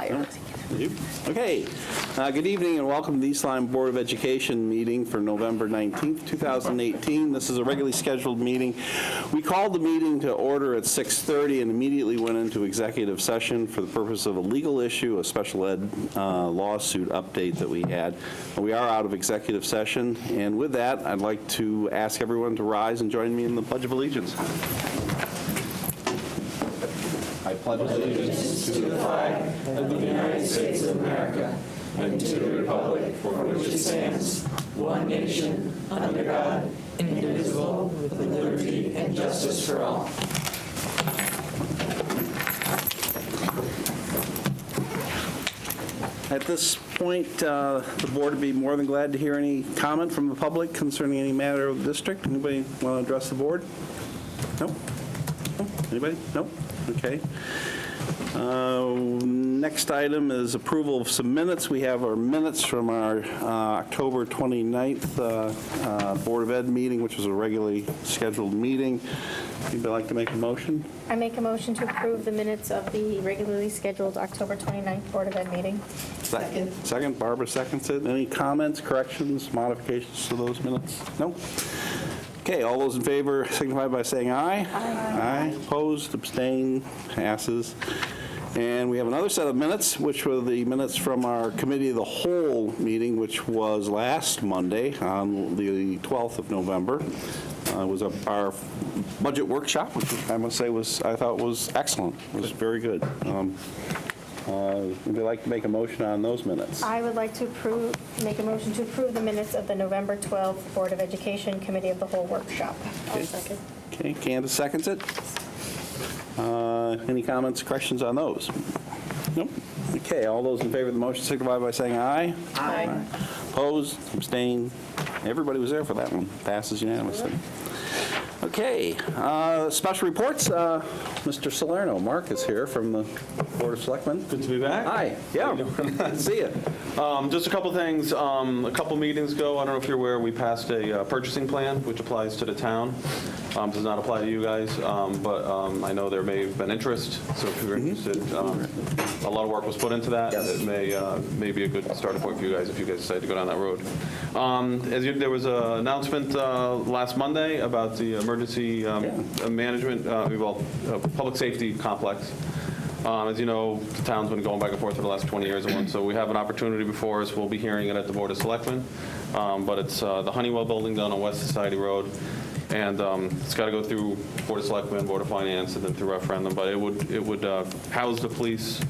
flyer. Okay. Good evening and welcome to the East Lyme Board of Education meeting for November 19th, 2018. This is a regularly scheduled meeting. We called the meeting to order at 6:30 and immediately went into executive session for the purpose of a legal issue, a special ed lawsuit update that we had. We are out of executive session, and with that, I'd like to ask everyone to rise and join me in the Pledge of Allegiance. I pledge allegiance to the flag of the United States of America and to the republic for which it stands, one nation, under God, indivisible, with liberty and justice for all. At this point, the board would be more than glad to hear any comment from the public concerning any matter of the district. Anybody want to address the board? No? No? Anybody? No? Okay. Next item is approval of some minutes. We have our minutes from our October 29th Board of Ed meeting, which was a regularly scheduled meeting. Anybody like to make a motion? I make a motion to approve the minutes of the regularly scheduled October 29th Board of Ed meeting. Second. Second, Barbara seconds it. Any comments, corrections, modifications to those minutes? No? Okay, all those in favor signify by saying aye. Aye. Opposed, abstained, passes. And we have another set of minutes, which were the minutes from our Committee of the Whole meeting, which was last Monday on the 12th of November. It was our budget workshop, which I must say I thought was excellent. It was very good. Would you like to make a motion on those minutes? I would like to make a motion to approve the minutes of the November 12th Board of Education Committee of the Whole workshop. I'll second. Okay, Candace seconds it. Any comments, questions on those? Nope. Okay, all those in favor of the motion signify by saying aye. Aye. Opposed, abstained. Everybody was there for that one. Passes unanimously. Okay, special reports. Mr. Salerno, Mark is here from the Board of Selectmen. Good to be back. Hi. Yeah. Good to see you. Just a couple things. A couple meetings ago, I don't know if you're aware, we passed a purchasing plan, which applies to the town. Does not apply to you guys, but I know there may have been interest, so if you're interested, a lot of work was put into that. Yes. It may be a good starting point for you guys if you guys decide to go down that road. There was an announcement last Monday about the emergency management, public safety complex. As you know, the town's been going back and forth for the last 20 years, so we have an opportunity before us. We'll be hearing it at the Board of Selectmen, but it's the Honeywell building down on West Society Road, and it's got to go through Board of Selectmen, Board of Finance, and then through referendum, but it would house the police,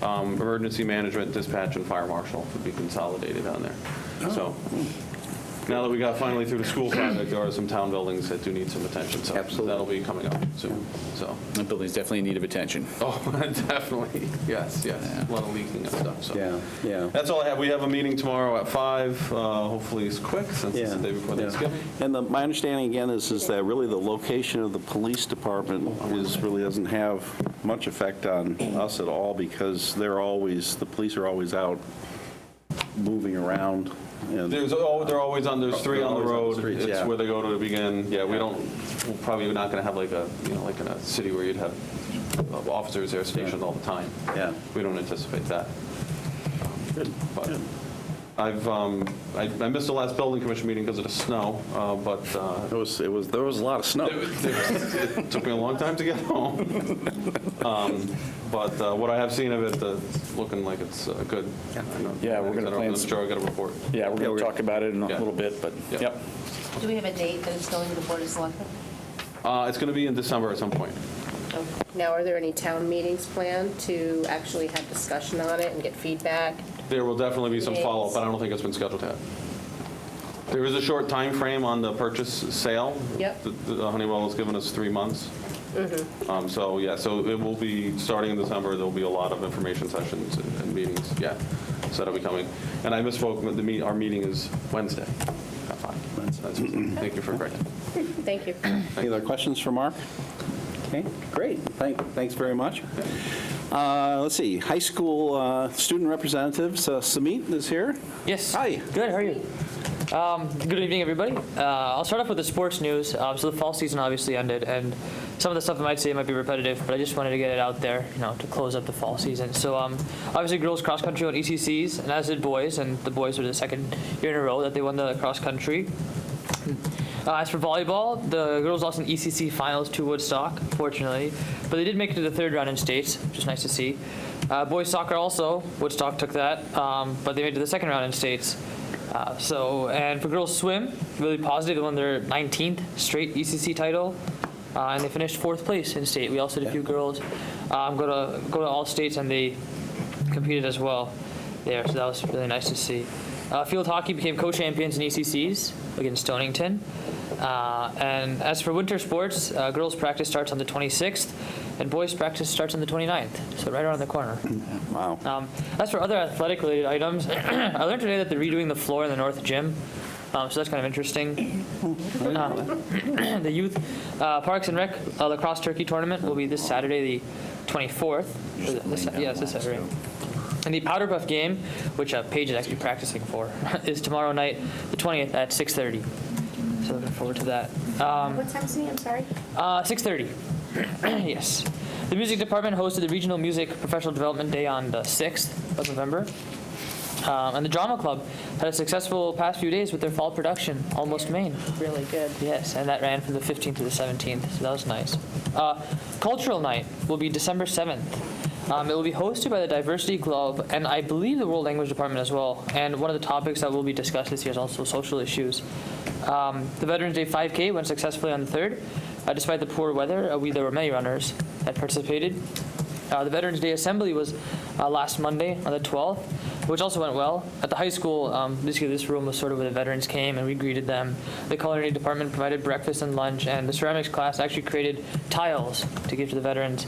emergency management, dispatch, and fire marshal would be consolidated down there. So now that we got finally through the school project, there are some town buildings that do need some attention, so Absolutely. that'll be coming up soon. So, That building's definitely in need of attention. oh, definitely, yes, a lot of leaking and stuff. So Yeah. that's all I have. We have a meeting tomorrow at 5. Hopefully it's quick since it's the day before Thanksgiving. And my understanding again is that really the location of the police department really doesn't have much effect on us at all because the police are always out moving around. And They're always on. There's 3 on the Always on the road. streets, It's yeah. where they go to begin. Yeah, we're probably not going to have like in a city where you'd have officers there stationed all the time. Yeah. We don't anticipate that. Good. But Good. I missed the last building commission meeting because of the snow, but There was a lot of snow. it took me a long time to get home. But what I have seen of it, it's looking like it's good. Yeah, we're gonna plan I'm sure I'll get a report. Yeah, we're going to talk about it in a Yeah. little bit, but, Yeah. yep. Do we have a date that it's going to the Board of Selectmen? It's going to be in December at some point. Now, are there any town meetings planned to actually have discussion on it and get feedback? There will definitely be some follow-up, but I don't think it's been scheduled yet. There is a short time frame on the purchase sale. Yep. The Honeywell has given us 3 months. So it will be, starting in December, there'll be a lot of information sessions and meetings, so that'll be coming. And I misspoke, our meeting is Wednesday at 5. Thank you for correcting. Thank you. Any other questions for Mark? Okay, great. Thanks very much. Let's see, high school student representatives, Samit is here. Yes. Hi. Good, how are you? Good evening, everybody. I'll start off with the sports news. So the fall season obviously ended, and some of the stuff I might say might be repetitive, but I just wanted to get it out there, to close up the fall season. So obviously girls cross country won ECCs, and as did boys, and the boys were the second year in a row that they won the cross country. As for volleyball, the girls lost in ECC finals to Woodstock, fortunately, but they did make it to the third round in states, which is nice to see. Boys soccer also, Woodstock took that, but they made it to the second round in states. And for girls swim, really positive, they won their 19th straight ECC title, and they finished 4th place in state. We also had a few girls go to all states, and they competed as well there, so that was really nice to see. Field hockey became co-champions in ECCs against Stonington. And as for winter sports, girls practice starts on the 26th, and boys practice starts on the 29th, so right around the corner. Wow. As for other athletic-related items, I learned today that they're redoing the floor in the North Gym, so that's kind of interesting. The Youth Parks and Rec Lacrosse Turkey Tournament will be this Saturday, the 24th. Yes, this Saturday. And the Powder Puff game, which Paige is actually practicing for, is tomorrow night, the 20th at 6:30. So looking forward to that. What time's the meeting? I'm sorry. 6:30. Yes. The music department hosted the Regional Music Professional Development Day on the 6th of November. And the Drama Club had a successful past few days with their fall production, Almost Maine. Really good. Yes, and that ran from the 15th to the 17th, so that was nice. Cultural Night will be December 7th. It will be hosted by the Diversity Club and I believe the World Language Department as well. And one of the topics that will be discussed this year is also social issues. The Veterans Day 5K went successfully on the 3rd. Despite the poor weather, there were many runners that participated. The Veterans Day Assembly was last Monday on the 12th, which also went well. At the high school, basically this room was sort of where the veterans came and we greeted them. The culinary department provided breakfast and lunch, and the ceramics class actually created tiles to give to the veterans.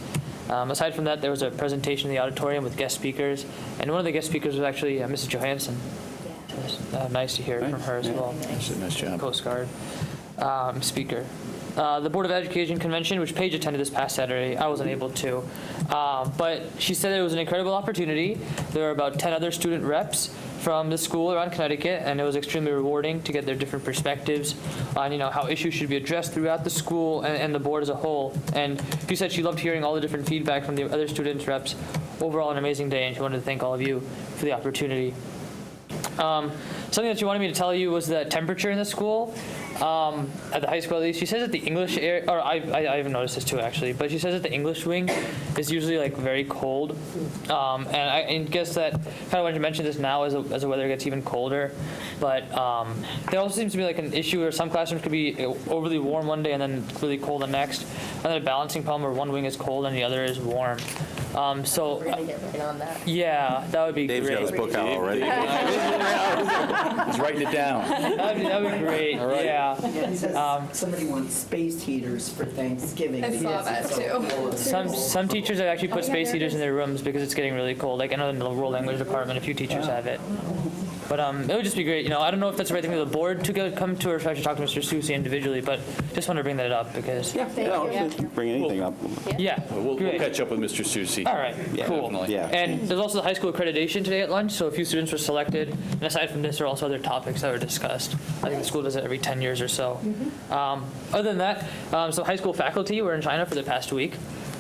Aside from that, there was a presentation in the auditorium with guest speakers, and one of the guest speakers was actually Mrs. Johansson. So it was nice to hear from her as well. Nice job. Coast Guard speaker. The Board of Education convention, which Paige attended this past Saturday, I wasn't able to. But she said it was an incredible opportunity. There were about 10 other student reps from the school around Connecticut, and it was extremely rewarding to get their different perspectives on how issues should be addressed throughout the school and the board as a whole. And she said she loved hearing all the different feedback from the other students reps. Overall, an amazing day, and she wanted to thank all of you for the opportunity. Something that she wanted me to tell you was the temperature in the school. At the high school, at least, she says that the English area, or I haven't noticed this too actually, but she says that the English wing is usually like very cold, and I guess that kind of wanted to mention this now as the weather gets even colder, but there also seems to be like an issue where some classrooms could be overly warm one day and then really cold the next, and then a balancing problem where one wing is cold and the other is warm. So We're gonna get right on that. yeah, that would be Dave's great. got his book out already. He's writing it down. That'd be great. Yeah. Yeah, it says somebody wants space heaters for Thanksgiving. I saw that too. Some teachers have actually put space heaters in their rooms because it's getting really cold. Like I know in the World Language Department, a few teachers have it. But it would just be great. I don't know if that's the right thing for the board to come to, or if I should talk to Mr. Susi individually. But just want to bring that up because Bring anything up. yeah, We'll great. catch up with Mr. Susi. All right, cool. definitely. Yeah. And there's also the high school accreditation today at lunch, so a few students were selected. And aside from this, there are also other topics that were discussed. I think the school does it every 10 years or so. Other than that, some high school faculty were in China for the past week.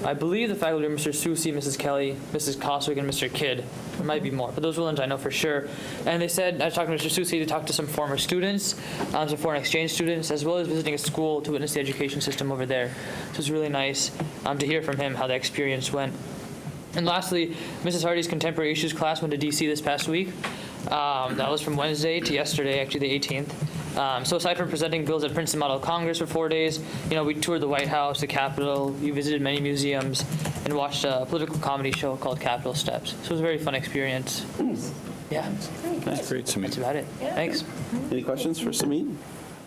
I believe the faculty are Mr. Susi, Mrs. Kelly, Mrs. Koswick, and Mr. Kidd. There might be more, but those are the ones I know for sure. And they said, I was talking to Mr. Susi to talk to some former students, some foreign exchange students, as well as visiting a school to witness the education system over there. So it's really nice to hear from him how the experience went. And lastly, Mrs. Hardy's Contemporary Issues class went to D.C. this past week. That was from Wednesday to yesterday, actually the 18th. So aside from presenting bills at Princeton Model Congress for 4 days, we toured the White House, the Capitol, we visited many museums, and watched a political comedy show called Capitol Steps. So it was a very fun experience. Yeah, That's great, Samit. that's about it. Thanks. Any questions for Samit?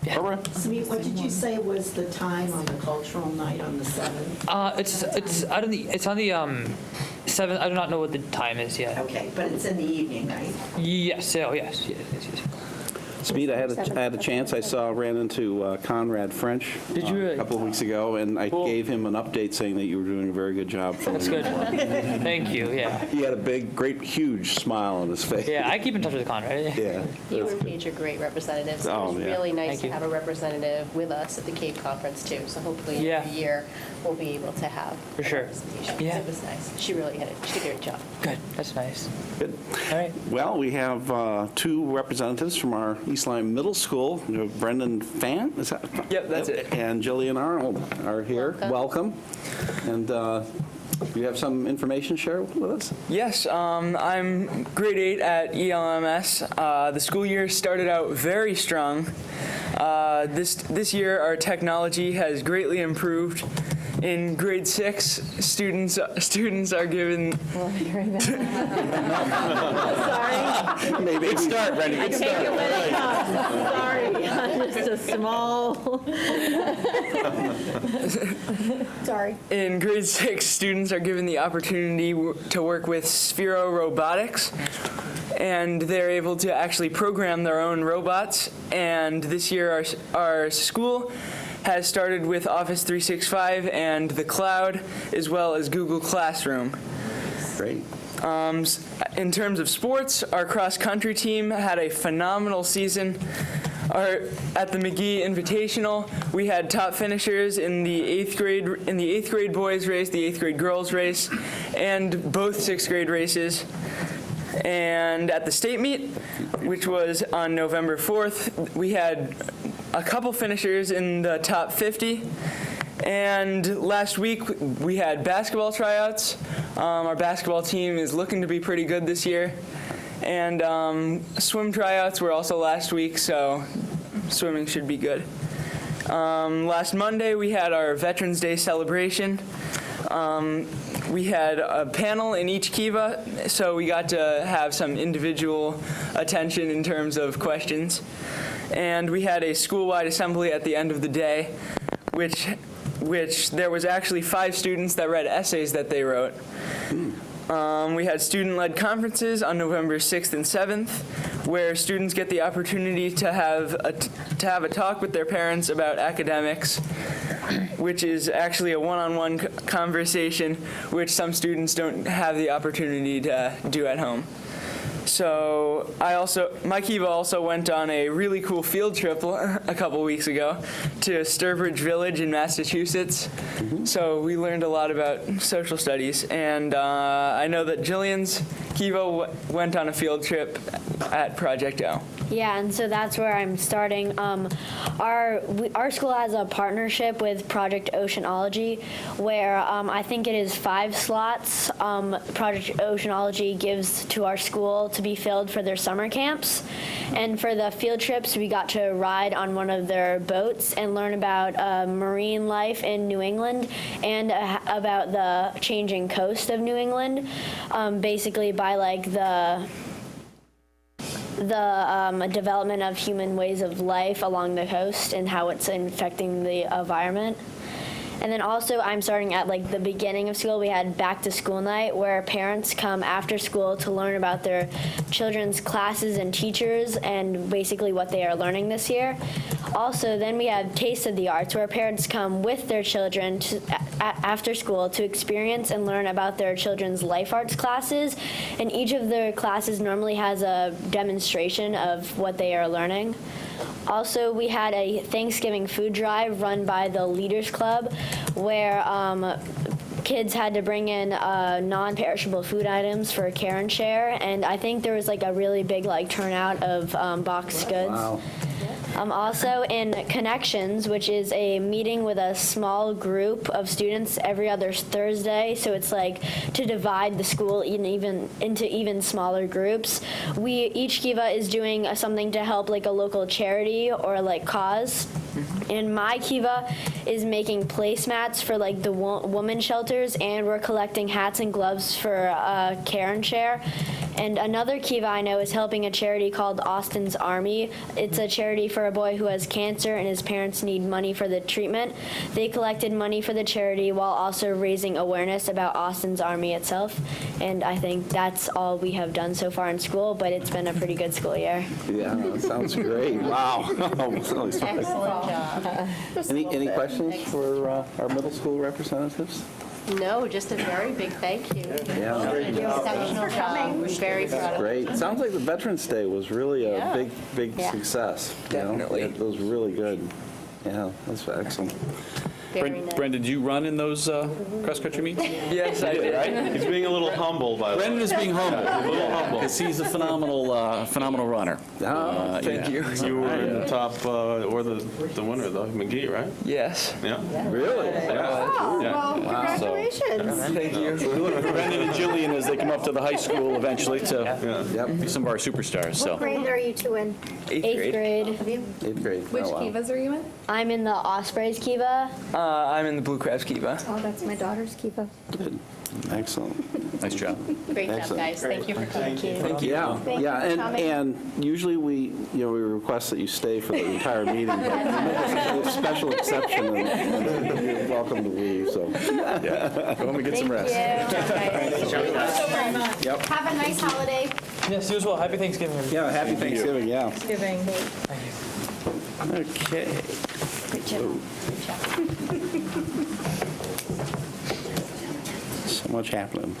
Barbara? Samit, what did you say was the time on the cultural night on the 7th? It's on the 7th. I do not know what the time is yet. Okay, but it's in the evening, right? Yes. Oh, yes. Speed, I had a chance. Ran into Conrad French Did you really? a couple of weeks ago, and I Cool. gave him an update saying that you were doing a very good job. That's good. Thank you, yeah. He had a big, great, huge smile on his face. Yeah, I keep in touch with Conrad. Yeah. You and Paige are great representatives. Oh, It was yeah. really nice Thank to you. have a representative with us at the Cape Conference, too. So hopefully Yeah. every year we'll be able to have For sure. representation. Yeah. It was nice. She really she did a great job. Good, that's nice. Good. All right. Well, we have two representatives from our East Lyme Middle School. We have Brendan Fan, is that? Yep, that's it. And Jillian Arnold are here. Welcome. And you have some information to share with us? Yes, I'm grade 8 at ELMS. The school year started out very strong. This year, our technology has greatly improved. In grade 6, students are given. Maybe. Good start, Brendan, good Take it start. when it comes. Sorry, just a small. Sorry. In grade 6, students are given the opportunity to work with Sphero Robotics, and they're able to actually program their own robots. And this year, our school has started with Office 365 and the cloud, as well as Google Classroom. Great. In terms of sports, our cross-country team had a phenomenal season. At the McGee Invitational, we had top finishers in the eighth grade boys race, the 8th grade girls race, and both 6th grade races. And at the state meet, which was on November 4th, we had a couple finishers in the top 50. And last week, we had basketball tryouts. Our basketball team is looking to be pretty good this year. And swim tryouts were also last week, so swimming should be good. Last Monday, we had our Veterans Day celebration. We had a panel in each kiva, so we got to have some individual attention in terms of questions. And we had a school-wide assembly at the end of the day, which there was actually 5 students that read essays that they wrote. We had student-led conferences on November 6th and 7th, where students get the opportunity to have a talk with their parents about academics, which is actually a one-on-one conversation, which some students don't have the opportunity to do at home. So my kiva also went on a really cool field trip a couple weeks ago to Sturbridge Village in Massachusetts. So we learned a lot about social studies, and I know that Jillian's kiva went on a field trip at Project O. Yeah, and so that's where I'm starting. Our school has a partnership with Project Oceanology, where I think it is 5 slots Project Oceanology gives to our school to be filled for their summer camps. And for the field trips, we got to ride on one of their boats and learn about marine life in New England and about the changing coast of New England, basically by like the development of human ways of life along the coast and how it's infecting the environment. And then also I'm starting at like the beginning of school. We had back to school night where parents come after school to learn about their children's classes and teachers and basically what they are learning this year. Also, then we have Taste of the Arts where parents come with their children after school to experience and learn about their children's life arts classes. And each of their classes normally has a demonstration of what they are learning. Also, we had a Thanksgiving food drive run by the Leaders Club where kids had to bring in non-perishable food items for care and share, and I think there was like a really big like turnout of boxed goods. Wow. Also in Connections, which is a meeting with a small group of students every other Thursday, so it's like to divide the school into even smaller groups. Each kiva is doing something to help like a local charity or like cause. And my kiva is making placemats for like the woman shelters, and we're collecting hats and gloves for care and share. And another Kiva I know is helping a charity called Austin's Army. It's a charity for a boy who has cancer and his parents need money for the treatment. They collected money for the charity while also raising awareness about Austin's Army itself. And I think that's all we have done so far in school, but it's been a pretty good school year. Yeah, that sounds great. Wow. Excellent job. Any questions for our middle school representatives? No, just a very big thank you. Yeah. Exceptional job. We're very proud of you. Great. Sounds like the Veterans Day was really a Yeah. big Yeah. success. you know? Definitely. It was really good. Yeah, that's excellent. Very nice. Brendan, did you run in those cross-country meets? Yes, I did. He's being a little humble, by the way. Brendan is being humble. A little humble. Because he's a phenomenal runner. Thank you. You were in the top, or the winner, though, McGee, right? Yes. Yeah. Really? Yeah. Oh, Yeah. well, congratulations. Thank you. Brendan and Jillian as they come up to the high school eventually to Yep. be some of our superstars. What So grade are you two in? Eighth grade. 8th grade. Which Oh, wow. Kivas are you in? I'm in the Ospreys Kiva. I'm in the Blue Crabs Kiva. Oh, that's my daughter's Kiva. Good. Excellent. nice job. Great job, Excellent. guys. Thank you for coming. Thank you. Yeah, Thank you yeah, for coming. and usually we request that you stay for the entire meeting, but we make a special exception, and you're welcome to leave, so. Go home and get some rest. Yep. Have a nice holiday. Yes, you as well. Happy Thanksgiving. everybody. Yeah, happy Thanksgiving, yeah. Giving. Okay. Good job. So much happening.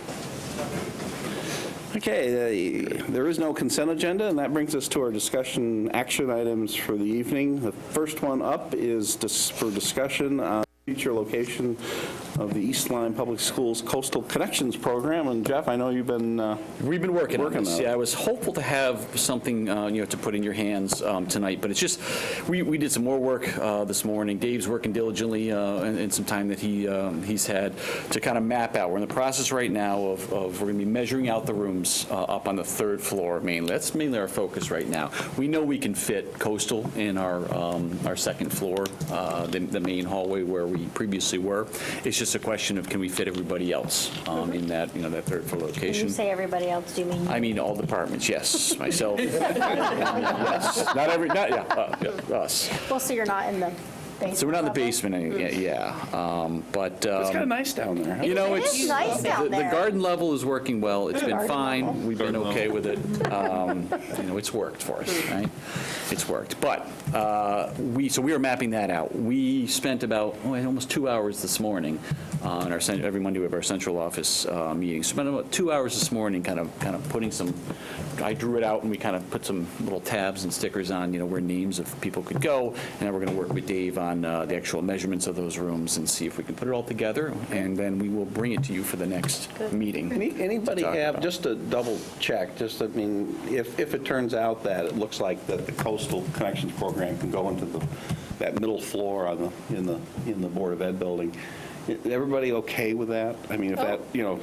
Okay, there is no consent agenda, and that brings us to our discussion action items for the evening. The first one up is for discussion on future location of the East Lyme Public Schools Coastal Connections Program. And Jeff, I know you've been We've been working on this. on it. Yeah, I was hopeful to have something to put in your hands tonight, but it's just we did some more work this morning. Dave's working diligently in some time that he's had to kind of map out. We're in the process right now of we're going to be measuring out the rooms up on the 3rd floor mainly. That's mainly our focus right now. We know we can fit Coastal in our 2nd floor, the main hallway where we previously were. It's just a question of can we fit everybody else in that that 3rd floor When location. you say everybody else, do you mean? I mean, all departments, yes. Myself, yes. Not us. Well, so you're not in the basement So we're not in the level? basement, yeah. But, It's kind of nice down there. Huh? you know, It is it's, nice down the there. garden level is working well. It's been Garden fine. level. We've been Garden okay with it. It's worked for us, right? It's worked. But so we are mapping that out. We spent about almost 2 hours this morning on every Monday we have our central office meeting. Spent about 2 hours this morning kind of putting some, I drew it out and we kind of put some little tabs and stickers on, where names of people could go. And then we're going to work with Dave on the actual measurements of those rooms and see if we can put it all together. And then we will bring it to you for the next meeting. Anybody to talk have, about. just to double check, if it turns out that it looks like that the Coastal Connections Program can go into that middle floor in the Board of Ed building, everybody okay with that? I mean, if that,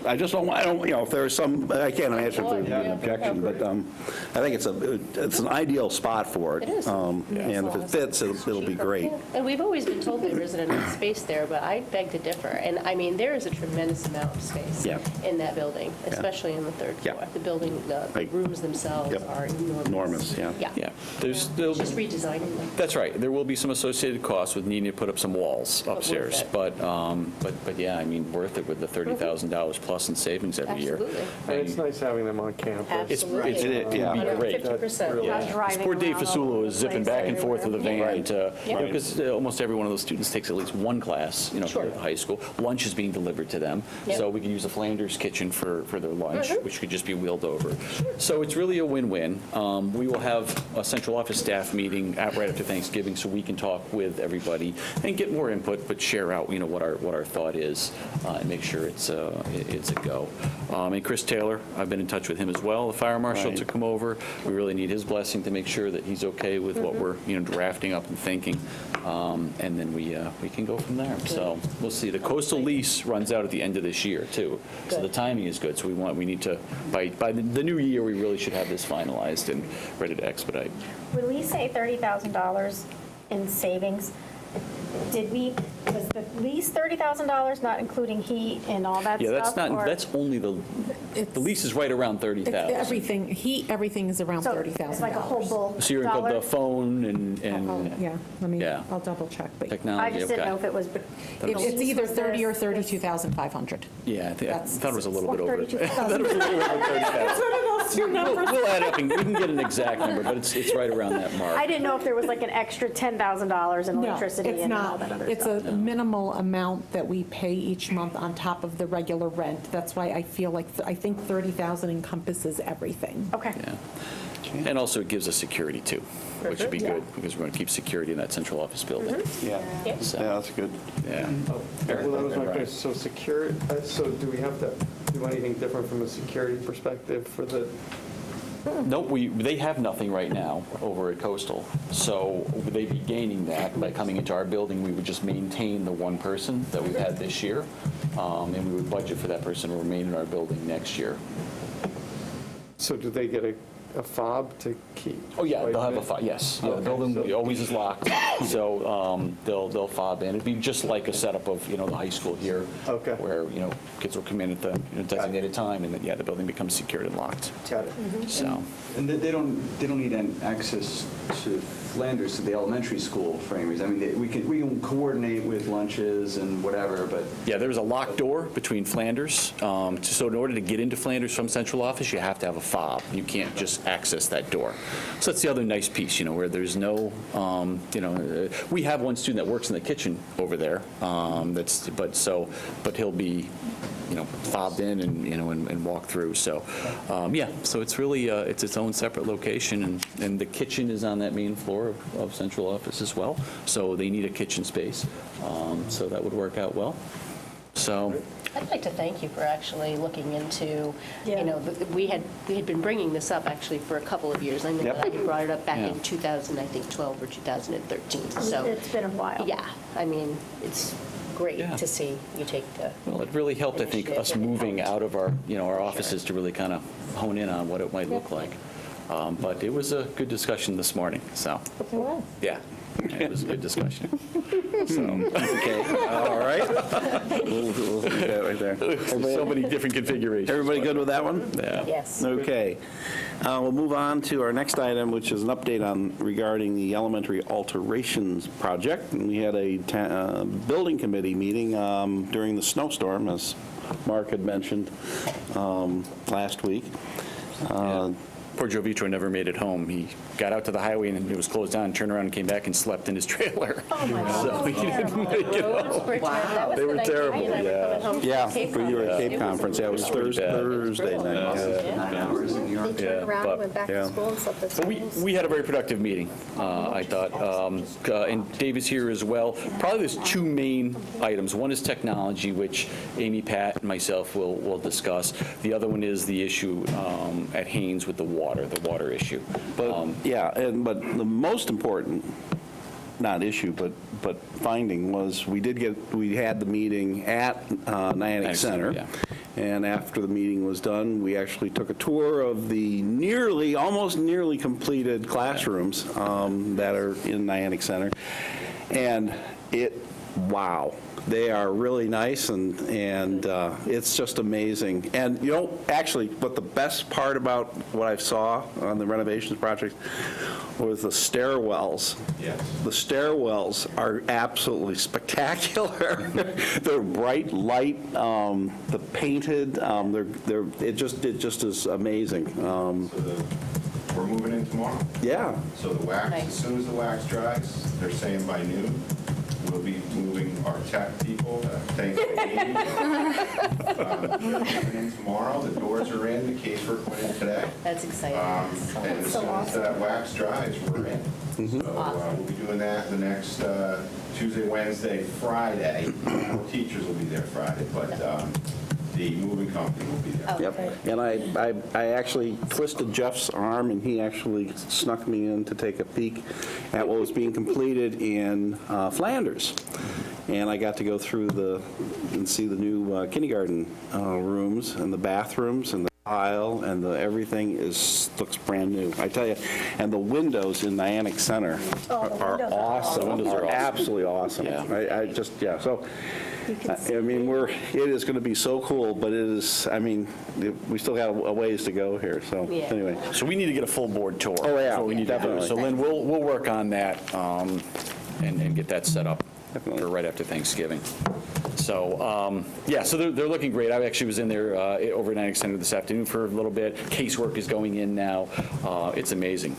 I just don't, if there's some, I can't imagine if there'd be an objection, but I think it's an ideal spot for it. It is. And if it fits, it'll be great. And we've always been told there isn't enough space there, but I beg to differ. And I mean, there is a tremendous amount of space Yeah. in that building, especially in the 3rd Yeah. floor. The building, the Right. rooms themselves Yep. are enormous. Enormous, yeah. Yeah. Yeah, It's just redesigning them. That's right. There will be some associated costs with needing to put up some walls worth upstairs. it. But yeah, I mean, worth it with the $30,000 plus in savings every year. Absolutely. And it's nice having them on campus. Absolutely. It would Yeah. be great. 150%. Yeah. Driving Poor Dave around all Fasulo over is the zipping place back and forth with a van Right. because almost every one of those students takes at least one class, here at the high school. Lunch is being delivered to them. Yep. So we could use the Flanders kitchen for their lunch, which could just be wheeled over. So it's really a win-win. We will have a central office staff meeting right after Thanksgiving so we can talk with everybody and get more input, but share out, what our thought is and make sure it's a go. And Chris Taylor, I've been in touch with him as well, the fire marshal, Right. to come over. We really need his blessing to make sure that he's okay with what we're drafting up and thinking, and then we can go from there. So we'll see. The coastal lease runs out at the end of this year too, so the timing is good. So we need to by the new year we really should have this finalized and ready to expedite. When we say $30,000 in savings, was the lease $30,000, not including heat and all that stuff? Yeah, that's not, or- that's only the lease is right around 30,000. Everything is around So $30,000. it's like a whole bulk So you're dollar? the phone and Yeah, Yeah. I'll double check, but technology, I okay. just didn't know if it was. it's either 30 or 32,500. Yeah, I That's- thought it was a little bit over. I 32,000. thought it was a little over 30,000. We'll add up and we can get an exact number, but it's right around that mark. I didn't know if there was like an extra $10,000 in No, electricity it's and all not. that other It's stuff. a minimal amount that we pay each month on top of the regular rent. That's why I feel like, I think 30,000 encompasses everything. Okay. Yeah. And also it gives us security too, which would be good because we're going to keep security in that central office building. Yeah, So, that's good. yeah. Well, that was my question. So so do we have to do anything different from a security perspective for the, Nope, they have nothing right now over at Coastal. So they'd be gaining that by coming into our building. We would just maintain the one person that we've had this year. And we would budget for that person to remain in our building next year. so do they get a fob to keep? Oh, yeah, they'll have a like, fob, yes. Yeah, the Okay, building so- always is locked, so they'll fob in. It'd be just like a setup of, the high school here. Okay. Where, kids will come in at the designated time, and then, the building becomes secured and locked, Got it. so. And they don't need an access to Flanders, to the elementary school framers. I mean, we can coordinate with lunches and whatever, but Yeah, there's a locked door between Flanders. So in order to get into Flanders from central office, you have to have a fob. You can't just access that door. So that's the other nice piece, where there's no, we have one student that works in the kitchen over there. But he'll be, fobbed in and walk through. So, so it's really, it's its own separate location. And the kitchen is on that main floor of central office as well. So they need a kitchen space. So that would work out well. So, I'd like to thank you for actually looking into, Yeah. we had been bringing this up actually for a couple of years. I know Yep. that I had brought it up back Yeah. in 2012 or 2013. So, It's been a while. yeah, I mean, it's great Yeah. to see you take the, well, it really helped, I think, us moving out of our, our offices to really kind of hone in on what it might look like. But it was a good discussion this morning, so. Yeah, it was a good discussion. So, Okay, all right. We'll leave that right there. so many different configurations. Everybody good with that one? Yeah. yes. Okay. We'll move on to our next item, which is an update regarding the elementary alterations project. And we had a building committee meeting during the snowstorm, as Mark had mentioned last week. Poor Joe Vitro never made it home. He got out to the highway and it was closed down, turned around and came back and slept in his trailer. Oh, my God. So he didn't make it home. Wow. They were terrible, Yeah, for your Cape Conference, yeah, it was pretty bad. Thursday night. yeah. 9 hours in New York. They turned around but- and went back yeah. to school and slept at But we had a very productive meeting, I thought. And Dave is here as well. Probably there's two main items. One is technology, which Amy, Pat, and myself will discuss. The other one is the issue at Haynes with the water issue. But, but the most important, not issue, but finding was, we had the meeting at Niantic Center. Yeah. And after the meeting was done, we actually took a tour of the almost nearly completed classrooms that are in Niantic Center. And wow. They are really nice, and it's just amazing. And, actually, what the best part about what I saw on the renovations project was the stairwells. Yes. The stairwells are absolutely spectacular. They're bright light, the painted, it just is amazing. We're moving in tomorrow. Yeah. So the wax, as soon as the wax dries, they're saying by noon, we'll be moving our tech people, thanks to Amy. Moving in tomorrow, the doors are in, the casework went in today. That's exciting. And as soon as that wax dries, we're in. So we'll be doing that the next Tuesday, Wednesday, Friday. No teachers will be there Friday, but the moving company will be there. Yep, and I actually twisted Jeff's arm, and he actually snuck me in to take a peek at what was being completed in Flanders. And I got to go through and see the new kindergarten rooms and the bathrooms and the aisle, and everything looks brand new. I tell you, and the windows in Niantic Center are awesome. The windows are awesome. Absolutely awesome. Yeah. I just, yeah, so, I mean, it is going to be so cool, but it is, I mean, we still got a ways to go here, so, Yeah. anyway. So we need to get a full board tour. Oh, yeah, That's what we need to do. definitely. So Lynn, we'll work on that and get that set up Definitely. for right after Thanksgiving. So, yeah, so they're looking great. I actually was in there over at Niantic Center this afternoon for a little bit. Casework is going in now. It's amazing.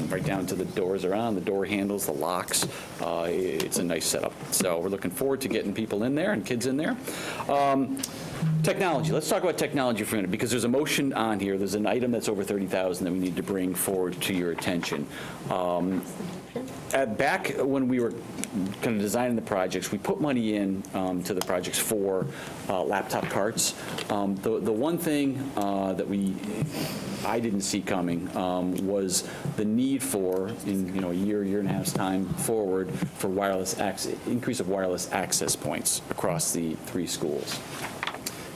Right down to the doors are on, the door handles, the locks. It's a nice setup. So we're looking forward to getting people in there and kids in there. Technology. Let's talk about technology for a minute, because there's a motion on here. There's an item that's over 30,000 that we need to bring forward to your attention. Back when we were kind of designing the projects, we put money in to the projects for laptop carts. The one thing that I didn't see coming was the need for, in a year and a half's time forward, for increase of wireless access points across the 3 schools.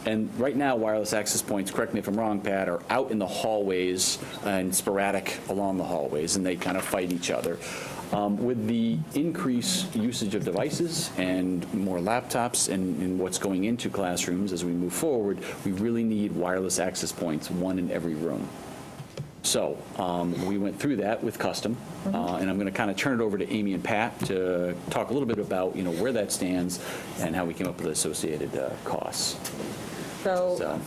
And right now, wireless access points, correct me if I'm wrong, Pat, are out in the hallways and sporadic along the hallways, and they kind of fight each other. With the increased usage of devices and more laptops and what's going into classrooms as we move forward, we really need wireless access points, one in every room. So we went through that with Custom, and I'm going to kind of turn it over to Amy and Pat to talk a little bit about where that stands and how we came up with the associated costs. So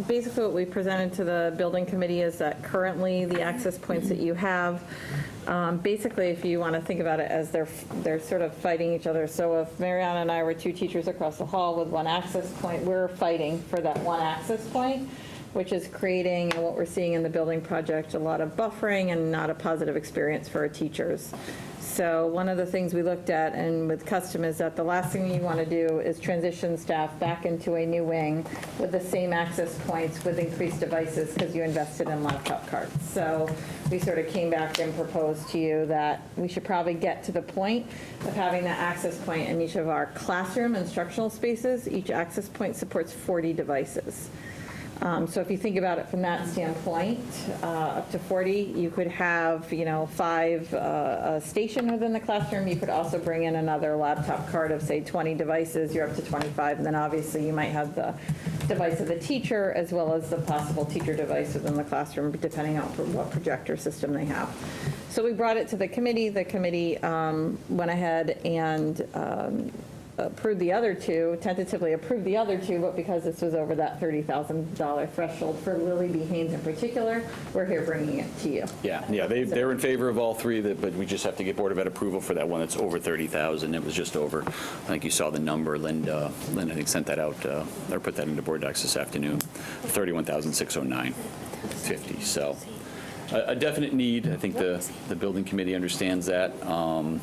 basically what we presented to the building committee is that currently the access points that you have, basically if you want to think about it as they're sort of fighting each other. So if Mariana and I were 2 teachers across the hall with one access point, we're fighting for that one access point, which is creating, and what we're seeing in the building project, a lot of buffering and not a positive experience for our teachers. So one of the things we looked at and with Custom is that the last thing you want to do is transition staff back into a new wing with the same access points with increased devices because you invested in laptop carts. So we sort of came back and proposed to you that we should probably get to the point of having that access point in each of our classroom instructional spaces. Each access point supports 40 devices. So if you think about it from that standpoint, up to 40, you could have, 5 a station within the classroom. You could also bring in another laptop cart of, say, 20 devices. You're up to 25. And then obviously you might have the device of the teacher as well as the possible teacher device within the classroom, depending on what projector system they have. So we brought it to the committee. The committee went ahead and approved the other 2, tentatively approved the other 2, but because this was over that $30,000 threshold for Lily B. Haynes in particular, we're here bringing it to you. Yeah, they're in favor of all 3, but we just have to get Board of Ed approval for that one that's over 30,000. It was just over, I think you saw the number, Lynn, I think sent that out, or put that into Board Docs this afternoon, 31,609.50. So a definite need. I think the building committee understands that, and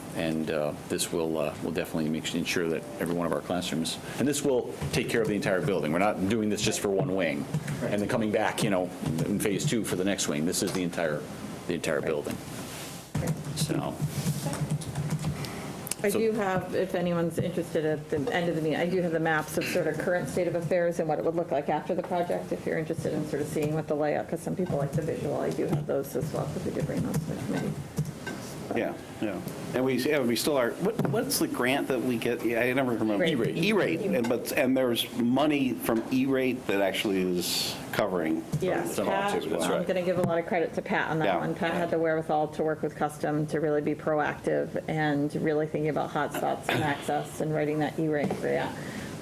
this will definitely ensure that every one of our classrooms, and this will take care of the entire building. We're not doing this just for one wing, and then coming back, in phase 2 for the next wing. This is the entire building. So. I do have, if anyone's interested at the end of the meeting, I do have the maps of sort of current state of affairs and what it would look like after the project, if you're interested in sort of seeing what the layout, because some people like the visual. I do have those as well, because we did bring those to the committee. Yeah. And we still are, what's the grant that we get? Yeah, I never remember. E-rate. E-rate, and there's money from E-rate that actually is covering. Yes, some Pat, options. I'm going to give a lot of credit to Pat on that Yeah. one. Pat had the wherewithal to work with Custom to really be proactive and really thinking about hotspots and access and writing that E-rate for that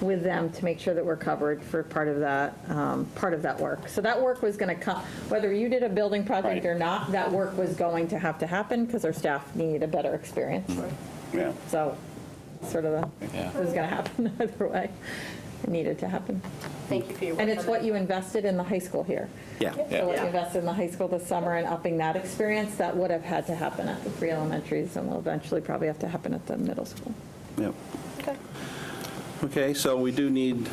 with them to make sure that we're covered for part of that work. So that work was going to come, whether you did a building project or not, that work was going to happen because our staff need a better experience. Yeah. So sort of it was going to happen either way. It needed to happen. Thank you for your work. And it's on what that. you invested in the high school here. Yeah. So what you invested in the high school this summer and upping that experience, that would have had to happen at the 3 elementaries and will eventually probably have to happen at the middle school. Yep. Okay. Okay, so we do need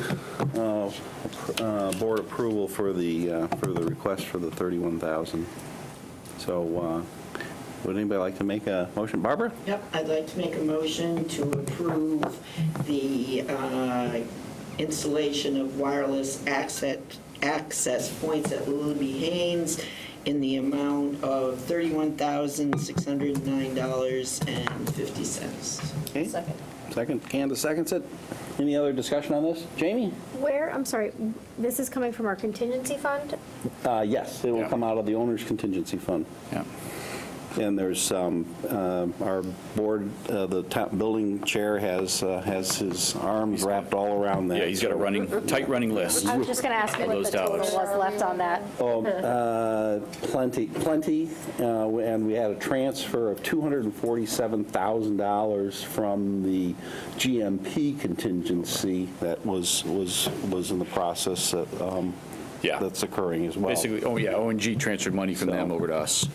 board approval for the request for the 31,000. So would anybody like to make a motion? Barbara? Yep, I'd like to make a motion to approve the installation of wireless access access points at Willoughby Haynes in the amount of $31,609.50. Okay. Second. Second, Candace seconds it. Any other discussion on this? Jamie? Where, I'm sorry, this is coming from our contingency fund? Yes, it will Yeah. come out of the owner's contingency fund. Yeah. And there's, our board, the building chair has his arms wrapped all around that. Yeah, he's got a tight running list. I was just going to ask you what Those the total dollars. was left on that. Plenty. And we had a transfer of $247,000 from the GMP contingency that was in the process Yeah. that's occurring as well. Basically, ONG transferred money from them over to us.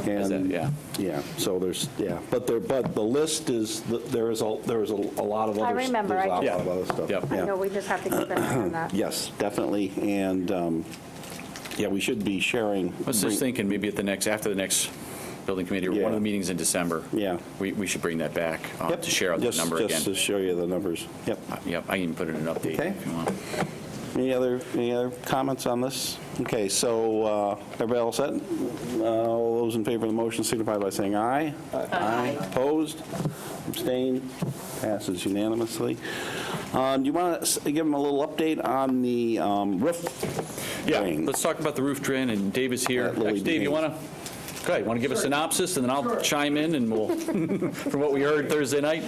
And, Yeah. Yeah, so there's, but the list is, there is a lot of other. I remember, there's a I lot just- of other stuff. Yep. I Yeah. know, we just have to keep an eye on that. Yes, definitely, and, yeah, we should be sharing. I was just thinking, maybe after the next building committee, or one Yeah. of the meetings in December. Yeah. We should bring that back Yep. to share out the number Just to again. show you the numbers. Yep. Yep, I can even put it in an update Okay. if you want. Any other comments on this? Okay, so everybody all set? All those in favor of the motion signify by saying aye. Aye. Opposed? Abstained? Passes unanimously. Do you want to give them a little update on the roof Yeah, drain? let's talk about the roof drain, and Dave is here. At Lily Actually, Dave, you Haynes. want to, go ahead, want to give a synopsis, and then I'll chime in, and we'll, from what we heard Thursday night?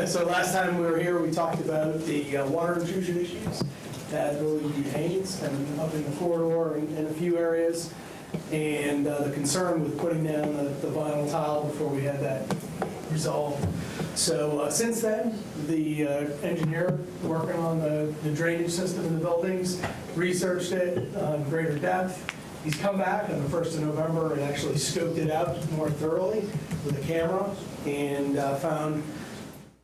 So last time we were here, we talked about the water intrusion issues at Willoughby Haynes and up in the corridor and in a few areas, and the concern with putting down the vinyl tile before we had that resolved. So since then, the engineer working on the drainage system in the buildings researched it in greater depth. He's come back on the 1st of November and actually scoped it out more thoroughly with a camera and found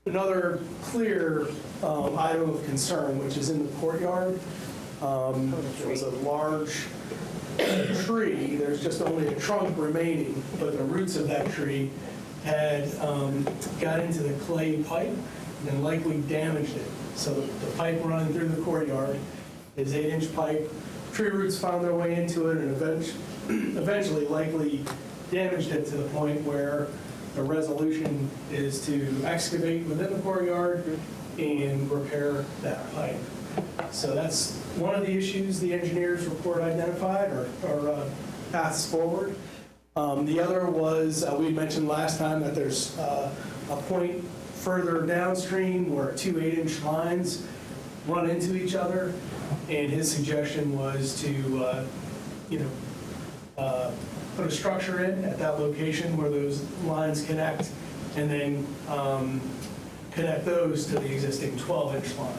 another clear item of concern, which is in the courtyard. There was a large tree. There's just only a trunk remaining, but the roots of that tree had got into the clay pipe and likely damaged it. So the pipe running through the courtyard is 8-inch pipe. Tree roots found their way into it and eventually likely damaged it to the point where the resolution is to excavate within the courtyard and repair that pipe. So that's one of the issues the engineer's report identified, or paths forward. The other was, we had mentioned last time that there's a point further downstream where 2 8-inch lines run into each other, and his suggestion was to, put a structure in at that location where those lines connect, and then connect those to the existing 12-inch line.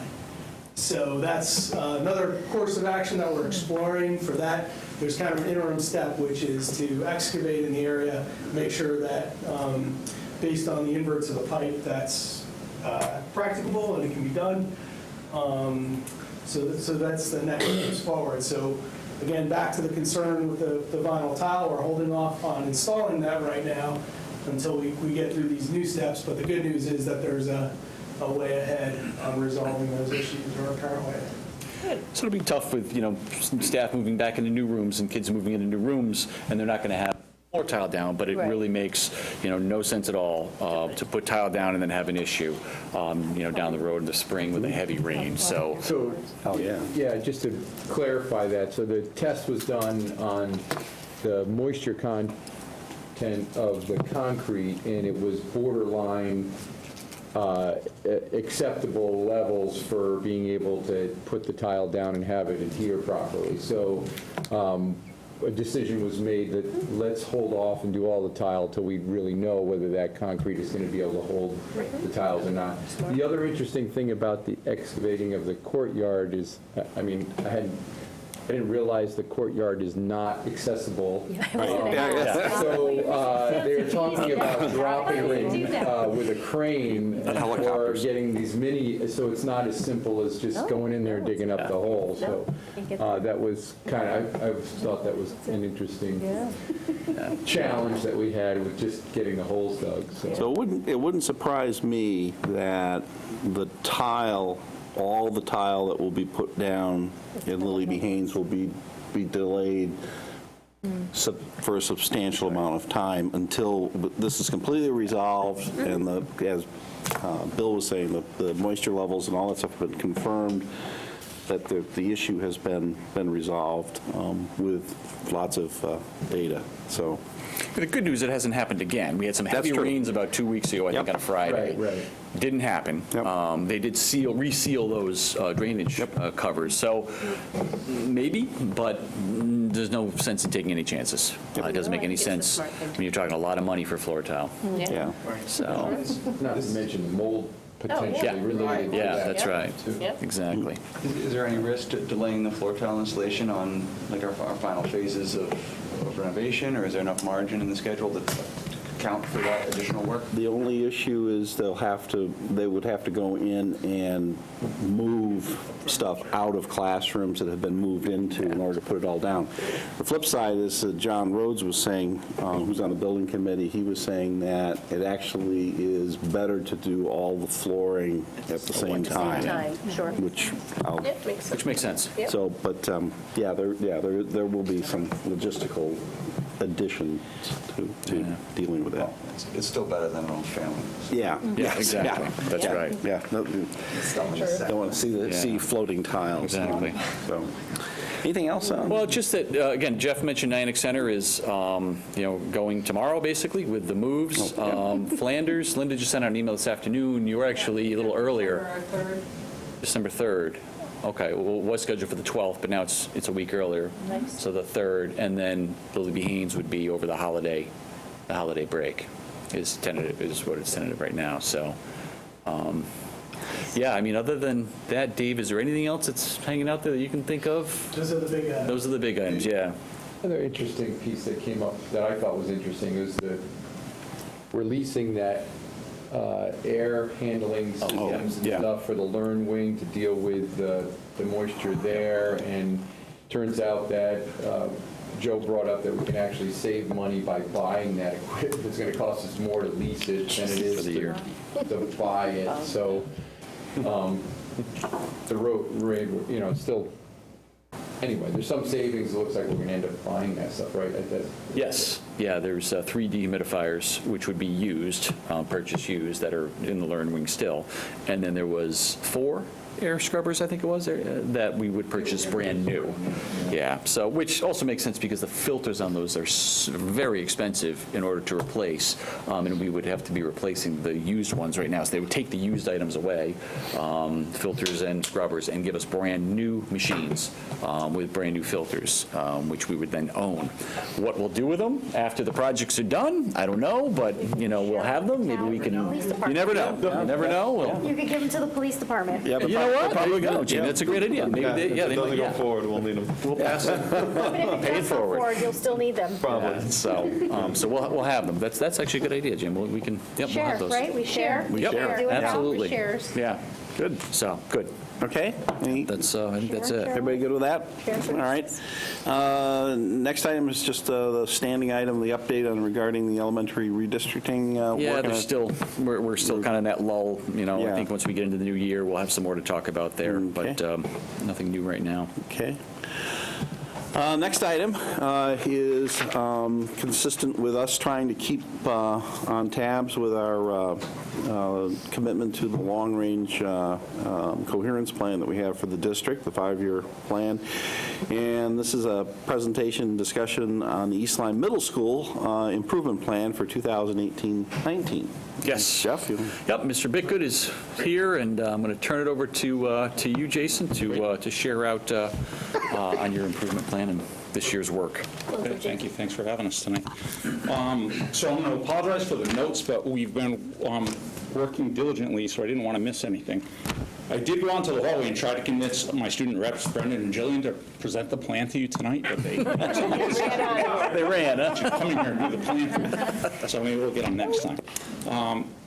So that's another course of action that we're exploring. For that, there's kind of an interim step, which is to excavate in the area, make sure that, based on the inverts of the pipe, that's practicable and it can be done. So that's the next steps forward. So again, back to the concern with the vinyl tile, we're holding off on installing that right now until we get through these new steps. But the good news is that there's a way ahead on resolving those issues, or a current way ahead. So it'll be tough with, some staff moving back into new rooms and kids moving into new rooms, and they're not going to have more tile down, but it Right. really makes, no sense at all to put tile down and then have an issue, down the road in the spring with a heavy rain, so. So, Oh, yeah. yeah, just to clarify that, so the test was done on the moisture content of the concrete, and it was borderline acceptable levels for being able to put the tile down and have it adhere properly. So a decision was made that let's hold off and do all the tile till we really know whether that concrete is going to be able to hold the tiles or not. The other interesting thing about the excavating of the courtyard is, I didn't realize the courtyard is not accessible. So they're talking about dropping it with a crane or Helicopters. getting these mini, so it's not as simple as just going in there and digging up the hole. So that was kind of, I thought that was an interesting challenge that we had with just getting the holes dug. So it wouldn't surprise me that the tile all the tile that will be put down in Lily B. Haynes will be delayed for a substantial amount of time until this is completely resolved and as Bill was saying, the moisture levels and all that stuff have been confirmed, that the issue has been resolved with lots of data. So The good news, it hasn't happened again. We had some heavy rains about 2 weeks ago, I think on a Friday. Right. Didn't happen. They did reseal those drainage covers. So maybe, but there's no sense in taking any chances. It doesn't make any sense when you're talking a lot of money for floor tile. Yeah. So. Not to mention mold potentially related to Yeah, that. that's right. Exactly. Is there any risk to delaying the floor tile installation on like our final phases of renovation, or is there enough margin in the schedule to account for that additional work? The only issue is they would have to go in and move stuff out of classrooms that have been moved into in order to put it all down. The flip side is that John Rhodes was saying, who's on the building committee, he was saying that it actually is better to do all the flooring at the same time. Sure. Which makes sense. So, but there will be some logistical additions to dealing with that. It's still better than an old family. Yeah. Yeah, exactly. That's right. Yeah. Don't want to see floating tiles. Exactly. So, anything else? Well, just that, again, Jeff mentioned Nyack Center is, going tomorrow, basically, with the moves. Flanders, Linda just sent out an email this afternoon. You were actually a little earlier. December 3rd. Okay, well, it was scheduled for the 12th, but now it's a week earlier. Nice. So the 3rd, and then Lily B. Haynes would be over the holiday break is what it's tentative right now. So, yeah, I mean, other than that, Dave, is there anything else that's hanging out there that you can think of? Those are the big items. Those are the big items, yeah. Another interesting piece that came up that I thought was interesting is releasing that air handling systems and stuff for the Learn Wing to deal with the moisture there. And turns out that Joe brought up that we can actually save money by buying that equipment. It's going to cost us more to lease it than it is to buy it. So the road, still. Anyway, there's some savings. It looks like we're going to end up buying that stuff, right? Yes. Yeah, there's 3 dehumidifiers, which would be used, purchase used, that are in the Learn Wing still. And then there was 4 air scrubbers, I think it was, that we would purchase brand new. Yeah, so, which also makes sense because the filters on those are very expensive in order to replace, and we would have to be replacing the used ones right now. So they would take the used items away, filters and scrubbers, and give us brand new machines with brand new filters, which we would then own. What we'll do with them after the projects are done, I don't know, but, we'll have them. Maybe we can, you never know. You never know. You could give them to the police department. Yeah, you know what? There you go, Gene. That's a great idea. Maybe If it doesn't go forward, we'll need them. We'll pass it. Even if it Pay it does go forward. you'll still need them. Yeah, so we'll have them. That's actually a good idea, Jim. We can, we'll Share, have those. right? We share. We Yep. share, Do it all, absolutely. we shares. Yeah, good. So, good. Okay. I think that's it. Everybody good with that? All right. Next item is just the standing item, the update on regarding the elementary redistricting. Yeah, work. we're still kind of in that lull. I think once we get into the new year, we'll have some more to talk about there, but nothing new right now. Okay. Next item is consistent with us trying to keep on tabs with our commitment to the long-range coherence plan that we have for the district, the 5-year plan. And this is a presentation discussion on the East Line Middle School improvement plan for 2018-19. Yes. Jeff? Yep, Mr. Bitgood is here, and I'm going to turn it over to you, Jason, to share out on your improvement plan and this year's work. Okay, thank you. Thanks for having us tonight. So I'm going to apologize for the notes, but we've been working diligently, so I didn't want to miss anything. I did go out to the hallway and try to convince my student reps, Brendan and Jillian, to present the plan to you tonight, but they ran, huh? Come in here and do the plan for you. So maybe we'll get them next time.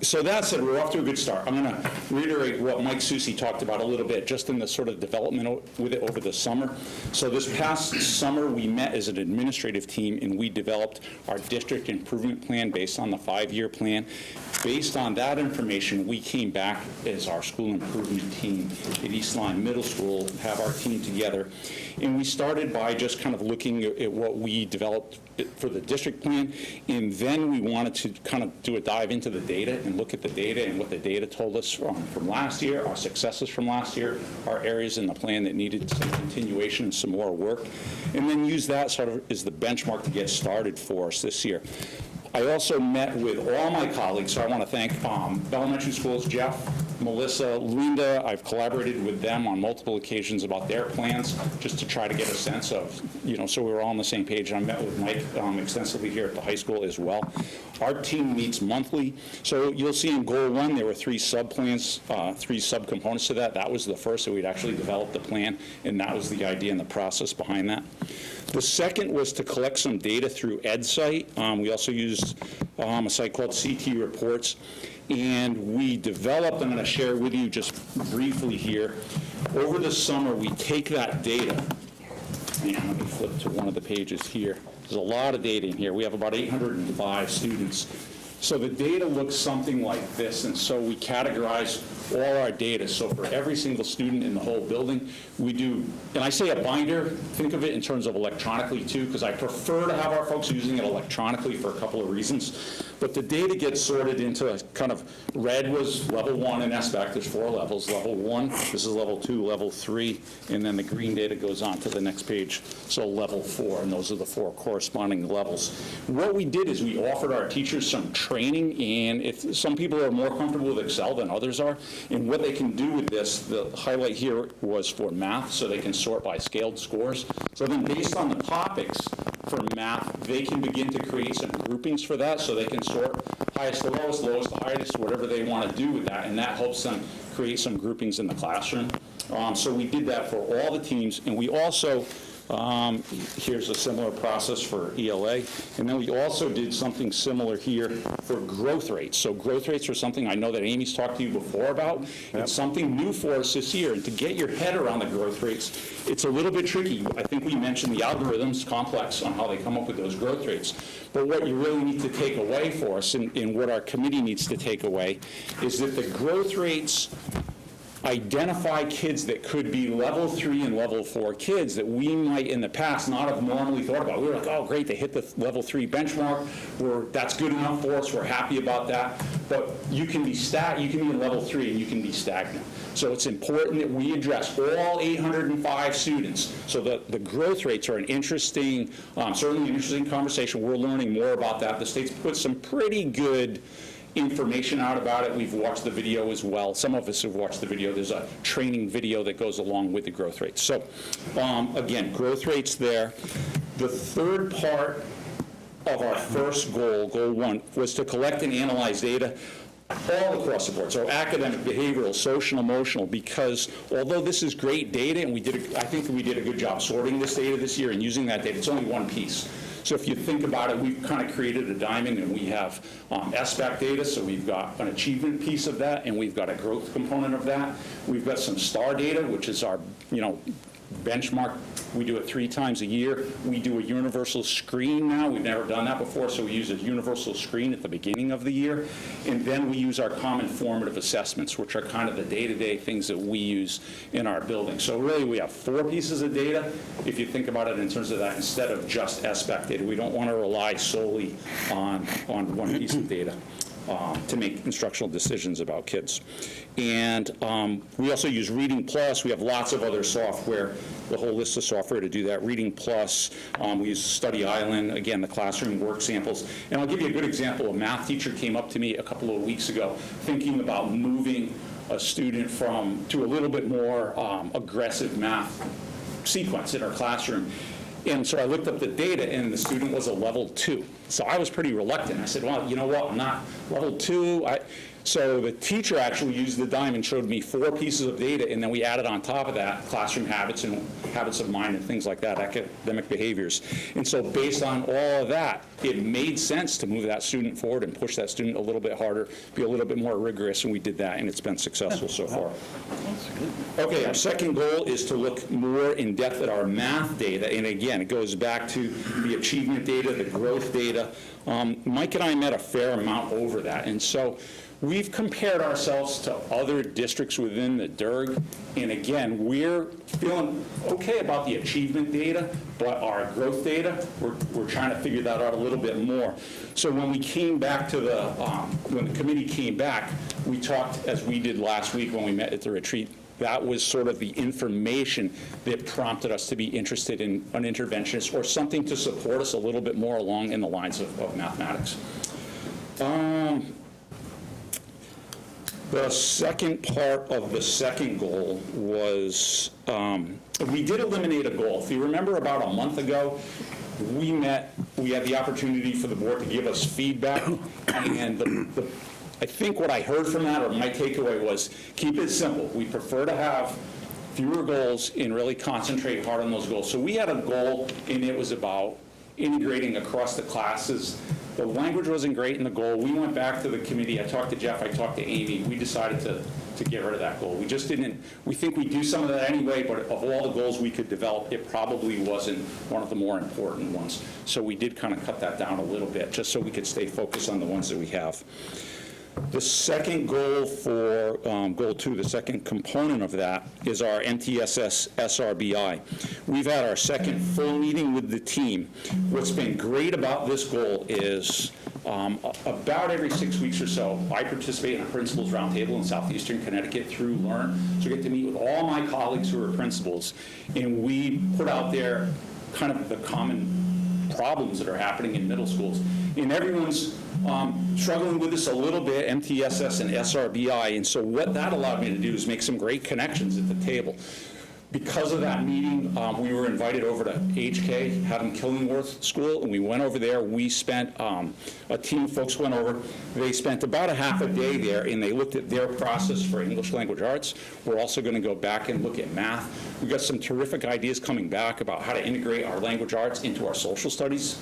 So that said, we're off to a good start. I'm going to reiterate what Mike Susi talked about a little bit, just in the sort of development with it over the summer. So this past summer, we met as an administrative team, and we developed our district improvement plan based on the 5-year plan. Based on that information, information, we came back as our school improvement team at East Lyme Middle School, have our team together, and we started by just kind of looking at what we developed for the district plan, and then we wanted to kind of do a dive into the data and look at the data and what the data told us from last year, our successes from last year, our areas in the plan that needed some continuation and some more work, and then use that sort of as the benchmark to get started for us this year. I also met with all my colleagues, so I want to thank elementary schools, Jeff, Melissa, Linda. I've collaborated with them on multiple occasions about their plans, just to try to get a sense of, so we were all on the same page. I met with Mike extensively here at the high school as well. Our team meets monthly, so you'll see in Goal 1, there were 3 sub-plans, 3 sub-components to that. That was the first, so we'd actually developed the plan, and that was the idea and the process behind that. The second was to collect some data through EdSite. We also used a site called CT Reports, and we developed, I'm going to share with you just briefly here, over the summer we take that data, and let me flip to one of the pages here. There's a lot of data in here. We have about 805 students. So the data looks something like this, and so we categorize all our data. So for every single student in the whole building, we do, and I say a binder, think of it in terms of electronically too, because I prefer to have our folks using it electronically for a couple of reasons. But the data gets sorted into a kind of, red was level 1 in SBAC, there's 4 levels. Level 1, this is level 2, level 3, and then the green data goes on to the next page, so level 4, and those are the 4 corresponding levels. What we did is we offered our teachers some training, and if some people are more comfortable with Excel than others are, and what they can do with this, the highlight here was for math, so they can sort by scaled scores. So then based on the topics for math, they can begin to create some groupings for that, so they can sort highest to lowest, lowest to highest, whatever they want to do with that, and that helps them create some groupings in the classroom. So we did that for all the teams, and we also, here's a similar process for ELA, and then we also did something similar here for growth rates. So growth rates are something I know that Amy's talked to you before about. Yep. It's something new for us this year, and to get your head around the growth rates, it's a little bit tricky. I think we mentioned the algorithms, complex on how they come up with those growth rates. But what you really need to take away for us, and what our committee needs to take away, is that the growth rates identify kids that could be level 3 and level 4 kids that we might in the past not have normally thought about. We were like, oh great, they hit the level 3 benchmark, that's good enough for us, we're happy about that. But you can be in level 3 and you can be stagnant. So it's important that we address all 805 students. So the growth rates are an interesting, certainly an interesting conversation. We're learning more about that. The state's put some pretty good information out about it. We've watched the video as well. Some of us have watched the video. There's a training video that goes along with the growth rates. So again, growth rates there. The third part of our first goal, goal 1, was to collect and analyze data all across the board. So academic, behavioral, social, emotional, because although this is great data, and I think we did a good job sorting this data this year and using that data, it's only one piece. So if you think about it, we've kind of created a diamond, and we have SBAC data, so we've got an achievement piece of that, and we've got a growth component of that. We've got some STAR data, which is our, benchmark. We do it 3 times a year. We do a universal screen now. We've never done that before, so we use a universal screen at the beginning of the year. And then we use our common formative assessments, which are kind of the day-to-day things that we use in our building. So really, we have 4 pieces of data, if you think about it in terms of that, instead of just SBAC data. We don't want to rely solely on one piece of data to make instructional decisions about kids. And we also use Reading Plus. We have lots of other software, the whole list of software to do that. Reading Plus, we use Study Island, again, the classroom work samples. And I'll give you a good example. A math teacher came up to me a couple of weeks ago thinking about moving a student to a little bit more aggressive math sequence in our classroom. And so I looked up the data, and the student was a level 2. So I was pretty reluctant. I said, well, you know what, I'm not level 2. So the teacher actually used the diamond, showed me 4 pieces of data, and then we added on top of that classroom habits and habits of mind and things like that, academic behaviors. And so based on all of that, it made sense to move that student forward and push that student a little bit harder, be a little bit more rigorous, and we did that, and it's been successful so far. Okay, our second goal is to look more in depth at our math data, and again, it goes back to the achievement data, the growth data, data. Mike and I met a fair amount over that. And so we've compared ourselves to other districts within the DIRG, and again, we're feeling okay about the achievement data, but our growth data, we're trying to figure that out a little bit more. So when we came back to the, when the committee came back, we talked, as we did last week when we met at the retreat, that was sort of the information that prompted us to be interested in an interventionist or something to support us a little bit more along in the lines of mathematics. The second part of the second goal was, we did eliminate a goal. If you remember about a month ago, we met, we had the opportunity for the board to give us feedback, and I think what I heard from that, or my takeaway was, keep it simple. We prefer to have fewer goals and really concentrate hard on those goals. So we had a goal, and it was about integrating across the classes. The language wasn't great in the goal. We went back to the committee. I talked to Jeff, I talked to Amy. We decided to get rid of that goal. We just didn't, we think we do some of that anyway, but of all the goals we could develop, it probably wasn't one of the more important ones. So we did kind of cut that down a little bit, just so we could stay focused on the ones that we have. The second goal for Goal 2, the second component of that, is our MTSS SRBI. We've had our second full meeting with the team. What's been great about this goal is about every 6 weeks or so, I participate in a principals roundtable in southeastern Connecticut through LEARN. So I get to meet with all my colleagues who are principals, and we put out there kind of the common problems that are happening in middle schools. And everyone's struggling with this a little bit, MTSS and SRBI, and so what that allowed me to do is make some great connections at the table. Because of that meeting, we were invited over to HK, Haddam Killingworth School, and we went over there. We spent, a team of folks went over. They spent about a half a day there, and they looked at their process for English language arts. We're also going to go back and look at math. We've got some terrific ideas coming back about how to integrate our language arts into our social studies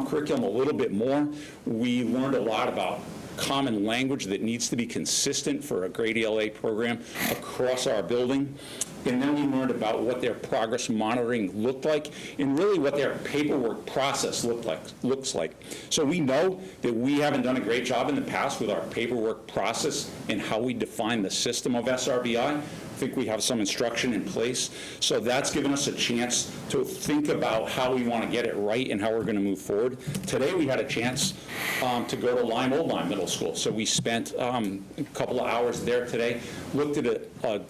curriculum a little bit more. We learned a lot about common language that needs to be consistent for a grade ELA program across our building. And then we learned about what their progress monitoring looked like and really what their paperwork process looks like. So we know that we haven't done a great job in the past with our paperwork process and how we define the system of SRBI. I think we have some instruction in place. So that's given us a chance to think about how we want to get it right and how we're going to move forward. Today we had a chance to go to Lyme Old Lyme Middle School. So we spent a couple of hours there today, looked at a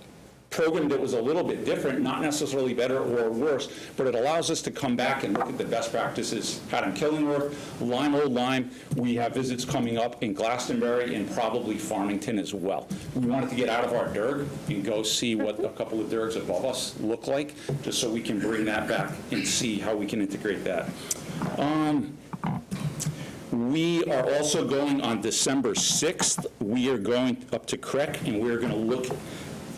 program that was a little bit different, not necessarily better or worse, but it allows us to come back and look at the best practices. Haddam Killingworth, Lyme Old Lyme, we have visits coming up in Glastonbury and probably Farmington as well. We wanted to get out of our DIRG and go see what a couple of DIRGs above us look like, just so we can bring that back and see how we can integrate that. We are also going on December 6th. We are going up to CREC, and we're going to look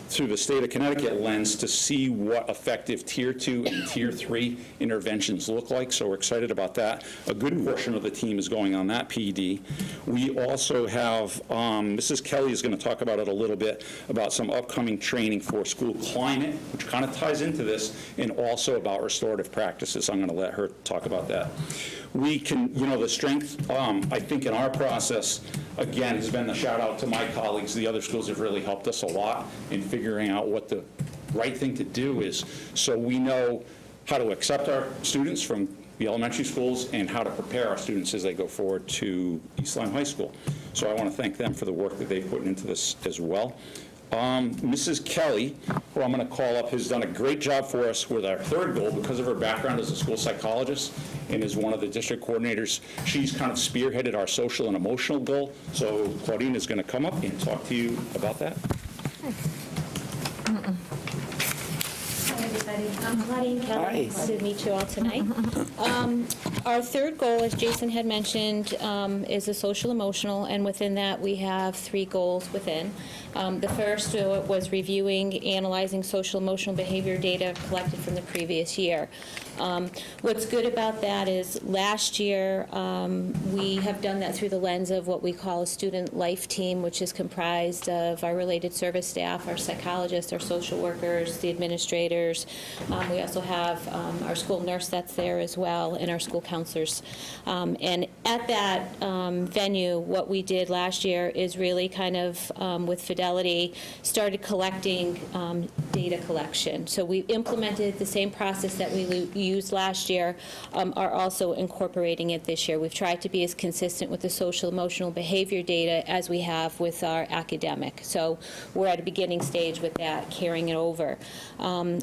through the state of Connecticut lens to see what effective Tier 2 and Tier 3 interventions look like, so we're excited about that. A good portion of the team is going on that PD. We also have, Mrs. Kelly is going to talk about it a little bit, about some upcoming training for school climate, which kind of ties into this, and also about restorative practices. I'm going to let her talk about that. We can, the strength, I think, in our process, again, has been the shout out to my colleagues. The other schools have really helped us a lot in figuring out what the right thing to do is, so we know how to accept our students from the elementary schools and how to prepare our students as they go forward to East Lyme High School. So I want to thank them for the work that they've put into this as well. Mrs. Kelly, who I'm going to call up, has done a great job for us with our third goal because of her background as a school psychologist and is one of the district coordinators. She's kind of spearheaded our social and emotional goal. So Claudine is going to come up and talk to you about that. Hi, everybody. I'm Claudine Kelly. Nice to meet you all tonight. Our third goal, as Jason had mentioned, is the social emotional, and within that we have 3 goals within. The first was reviewing, analyzing social emotional behavior data collected from the previous year. What's good about that is last year we have done that through the lens of what we call a student life team, which is comprised of our related service staff, our psychologists, our social workers, the administrators, teachers. We also have our school nurse that's there as well, and our school counselors. And at that venue, what we did last year is really kind of, with Fidelity, started collecting data collection. So we implemented the same process that we used last year, are also incorporating it this year. We've tried to be as consistent with the social emotional behavior data as we have with our academic. So we're at a beginning stage with that, carrying it over.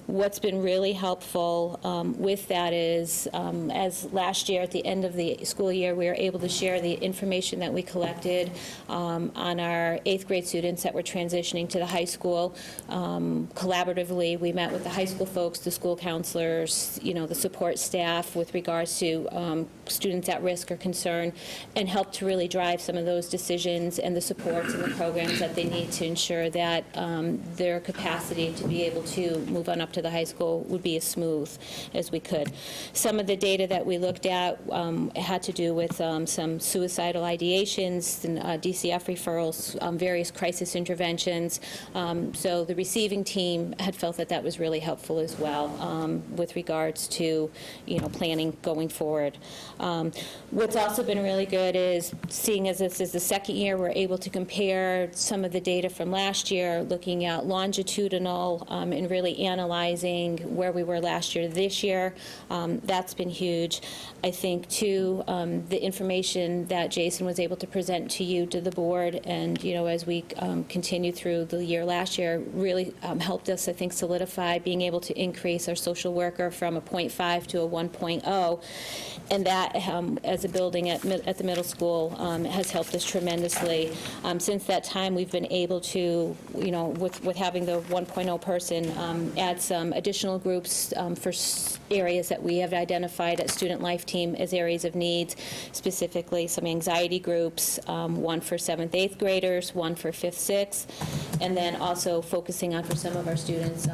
What's been really helpful with that is, as last year at the end of the school year, we were able to share the information that we collected on our 8th grade students that were transitioning to the high school. Collaboratively, we met with the high school folks, the school counselors, the support staff with regards to students at risk or concern, and helped to really drive some of those decisions and the supports and the programs that they need to ensure that their capacity to be able to move on up to the high school would be as smooth as we could. Some of the data that we looked at had to do with some suicidal ideations and DCF referrals, various crisis interventions. So the receiving team had felt that that was really helpful as well with regards to planning going forward. What's also been really good is, seeing as this is the second year, we're able to compare some of the data from last year, looking at longitudinal and really analyzing where we were last year to this year. That's been huge. I think, too, the information that Jason was able to present to you, to the board, and, as we continue through the year last year, really helped us, I think, solidify being able to increase our social worker from a 0.5 to a 1.0. And that, as a building at the middle school, has helped us tremendously. Since that time, we've been able to, with having the 1.0 person, add some additional groups for areas that we have identified at Student Life Team as areas of needs, specifically some anxiety groups, one for 7th, 8th graders, one for 5th, 6th, and then also focusing on for some of our students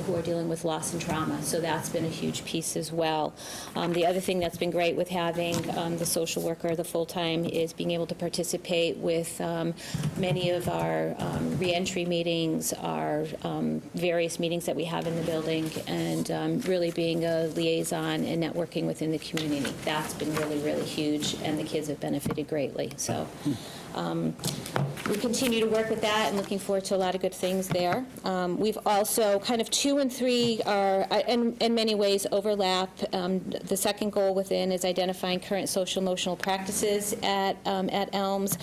who are dealing with loss and trauma. So that's been a huge piece as well. The other thing that's been great with having the social worker, the full-time, is being able to participate with many of our reentry meetings, our various meetings that we have in the building, and really being a liaison and networking within the community. That's been really, really huge, and the kids have benefited greatly. So we continue to work with that and looking forward to a lot of good things there. We've also, kind of 2 and 3 are, in many ways, overlap. The second goal within is identifying current social emotional practices at ELMS.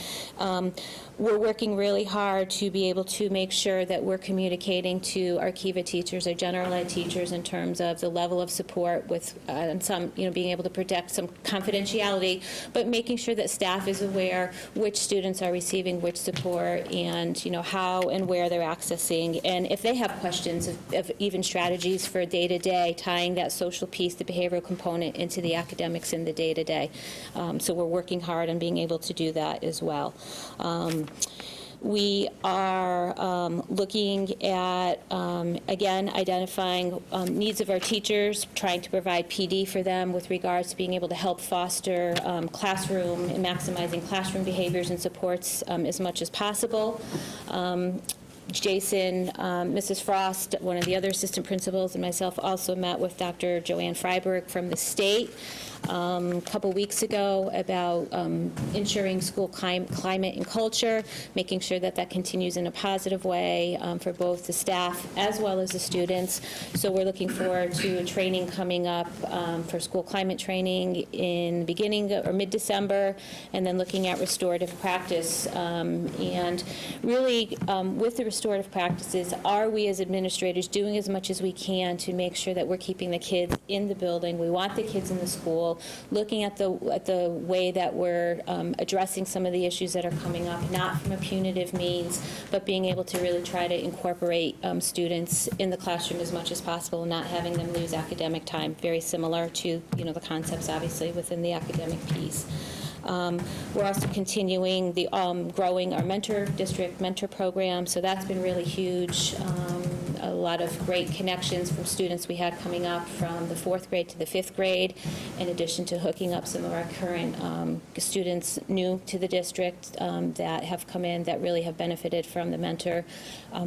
We're working really hard to be able to make sure that we're communicating to our Kiva teachers, our general ed teachers, in terms of the level of support with some, being able to protect some confidentiality, but making sure that staff is aware which students are receiving which support and, how and where they're accessing. And if they have questions of even strategies for day-to-day, tying that social piece, the behavioral component, into the academics in the day-to-day. So we're working hard on being able to do that as well. We are looking at, again, identifying needs of our teachers, trying to provide PD for them with regards to being able to help foster classroom and maximizing classroom behaviors and supports as much as possible. Jason, Mrs. Frost, one of the other assistant principals, and myself also met with Dr. Joanne Freiberg from the state a couple weeks ago about ensuring school climate and culture, making sure that that continues in a positive way for both the staff as well as the students. So we're looking forward to a training coming up for school climate training in beginning or mid-December, and then looking at restorative practice. And really, with the restorative practices, are we as administrators doing as much as we can to make sure that we're keeping the kids in the building? We want the kids in the school, looking at the way that we're addressing some of the issues that are coming up, not from a punitive means, but being able to really try to incorporate students in the classroom as much as possible, not having them lose academic time, very similar to the concepts obviously within the academic piece. We're also continuing the growing our district mentor program, so that's been really huge. A lot of great connections from students we had coming up from the 4th grade to the 5th grade, in addition to hooking up some of our current students new to the district that have come in that really have benefited from the mentor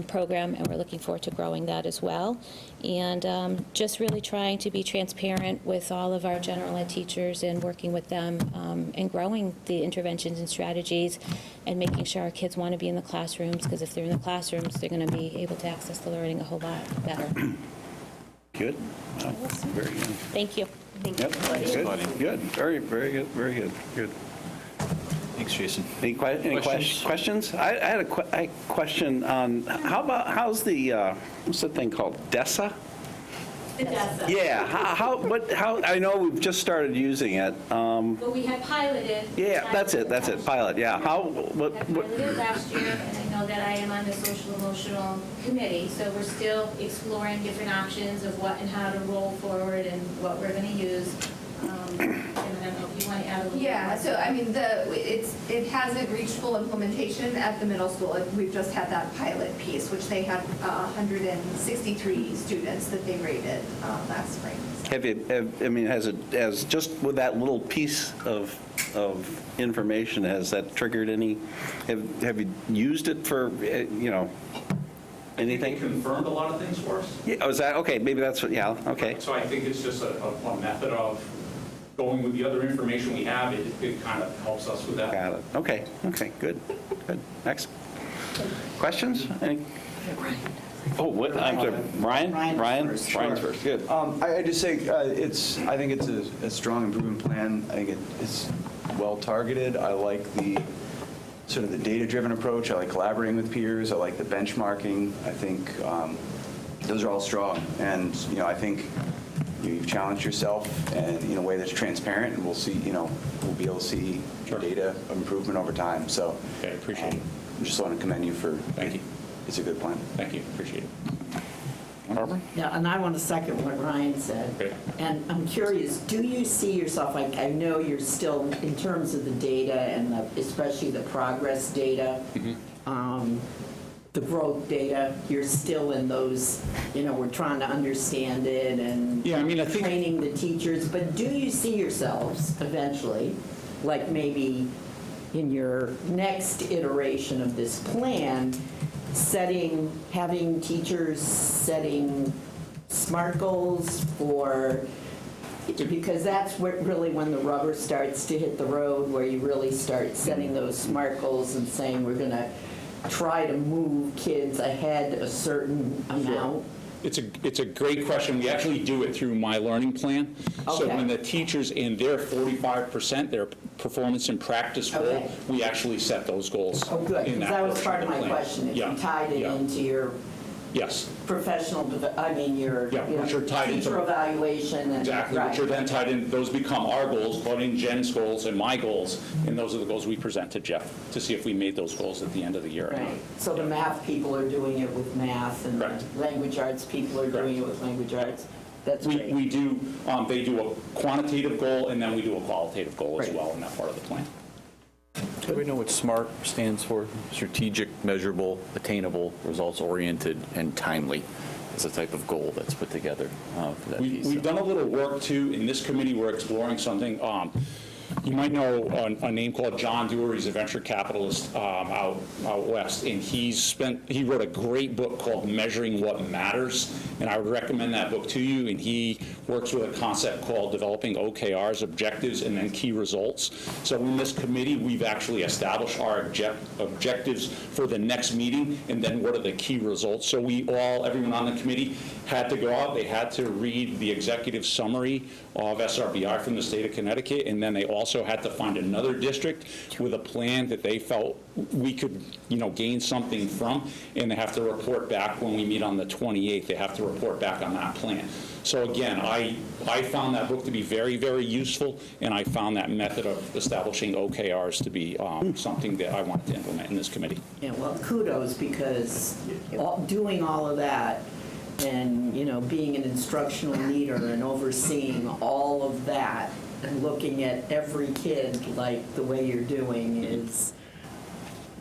program, and we're looking forward to growing that as well. And just really trying to be transparent with all of our general ed teachers and working with them and growing the interventions and strategies and making sure our kids want to be in the classrooms, because if they're in the classrooms, they're going to be able to access the learning a whole lot better. Good. Very good. Thank you. Yep, good. Very, very good, very good, good. Thanks, Jason. Any questions? I had a question on, how's the, what's the thing called, DESA? Yeah, how, I know we've just started using it. But we had piloted. Yeah, that's it, pilot, yeah. We had piloted last year, and I know that I am on the social emotional committee, so we're still exploring different options of what and how to roll forward and what we're going to use. And I don't know if you want to add a little bit. Yeah, so I mean, it hasn't reached full implementation at the middle school. We've just had that pilot piece, which they had 163 students that they rated last spring. Has just with that little piece of information, has that triggered any, have you used it for, anything? It confirmed a lot of things for us. Yeah, is that, okay, maybe that's what, yeah, okay. So I think it's just a method of going with the other information we have. It kind of helps us with that. Got it. Okay, good. Next. Questions? Any? Oh, what, I'm sorry, Ryan's first, good. I just say, I think it's a strong improvement plan. I think it's well-targeted. I like the sort of the data-driven approach. I like collaborating with peers. I like the benchmarking. I think those are all strong. And, I think you've challenged yourself and in a way that's transparent, and we'll see, we'll be able to see your data improvement over time. So I appreciate it. I just want to commend you for, thank you. It's a good plan. Thank you, appreciate it. Barbara? Yeah, and I want to second what Ryan said. Okay. And I'm curious, do you see yourself, like, I know you're still, in terms of the data and especially the progress data, the growth data, you're still in those, we're trying to understand it and I think training the teachers, but do you see yourselves eventually, like maybe in your next iteration of this plan, having teachers setting SMART goals because that's really when the rubber starts to hit the road, where you really start setting those SMART goals and saying we're going to try to move kids ahead a certain amount? It's a great question. We actually do it through My Learning Plan. So Okay. when the teachers in their 45%, their performance and practice goal, Okay. we actually set those goals. Oh, good, in because that was portion part of the my plan. question. If Yeah. you tied it Yeah. into your Yes. professional, which are tied into teacher evaluation. And, Exactly, right. which are then tied in, those become our goals, including Jen's goals and my goals, and those are the goals we present to Jeff to see if we made those goals at the end of the year. Right. So the math people are doing it with math, and Correct. the language arts people are doing it with language arts. That's great. We do, they do a quantitative goal, and then we do a qualitative goal as Right. well in that part of the plan. Do we know what SMART stands for? Strategic, measurable, attainable, results-oriented, and timely is the type of goal that's put together for that piece. We've done a little work, too. In this committee, we're exploring something. You might know a name called John Dewar. He's a venture capitalist out west, and he wrote a great book called Measuring What Matters, and I would recommend that book to you. And he works with a concept called developing OKRs, objectives, and then key results. So in this committee, we've actually established our objectives for the next meeting, and then what are the key results. So everyone on the committee had to go out, they had to read the executive summary of SRBI from the state of Connecticut, and then they also had to find another district with a plan that they felt we could, gain something from, and they have to report back when we meet on the 28th. They have to report back on that plan. So again, I found that book to be very, very useful, and I found that method of establishing OKRs to be something that I wanted to implement in this committee. Yeah, well, kudos, because doing all of that and, being an instructional leader and overseeing all of that and looking at every kid like the way you're doing it's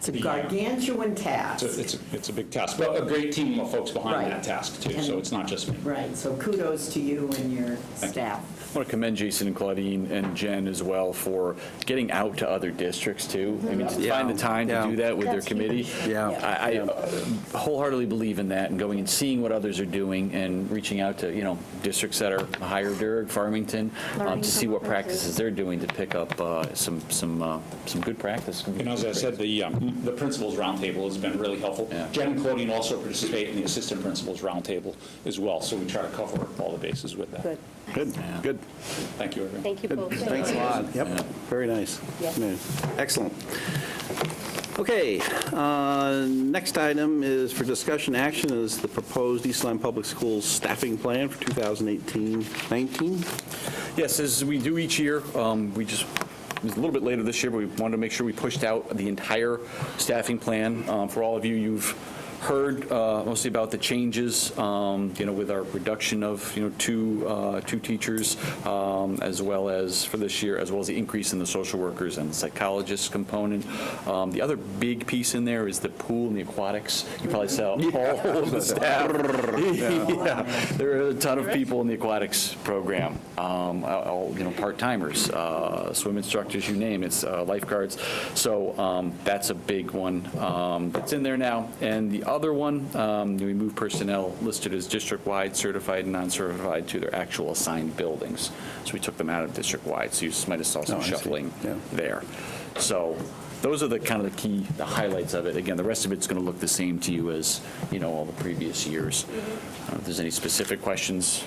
It's a gargantuan task. It's a big task, but a great team of folks behind Right. that task, too, so it's not just me. Right, so kudos to you and your staff. I want to commend Jason and Claudine and Jen as well for getting out to other districts, too. I mean, to find the time to do that with their committee. I wholeheartedly believe in that, and going and seeing what others are doing and reaching out to, districts that are higher Durg, Farmington, to see what practices they're doing to pick up some good practice. And as I said, the principals roundtable has been really helpful. Jen and Claudine also participate in the assistant principals roundtable as well, so we try to cover all the bases with that. Good. Thank you, everyone. Thank you both. Thanks a lot. Yep, very nice. Yes. Yeah. Excellent. Okay, next item is for discussion action is the proposed East Lyme Public Schools staffing plan for 2018-19. Yes, as we do each year, it was a little bit later this year, but we wanted to make sure we pushed out the entire staffing plan. For all of you, you've heard mostly about the changes, with our reduction of, two teachers, as well as for this year, as well as the increase in the social workers and the psychologists component. The other big piece in there is the pool and the aquatics. You probably saw all of the staff. There are a ton of people in the aquatics program, all part-timers, swim instructors, you name it, lifeguards. So that's a big one that's in there now. And the other one, we moved personnel listed as district-wide, certified and non-certified to their actual assigned buildings. So we took them out of district-wide, so you might have saw some shuffling there. So those are the the highlights of it. Again, the rest of it's going to look the same to you as, all the previous years. I don't know if there's any specific questions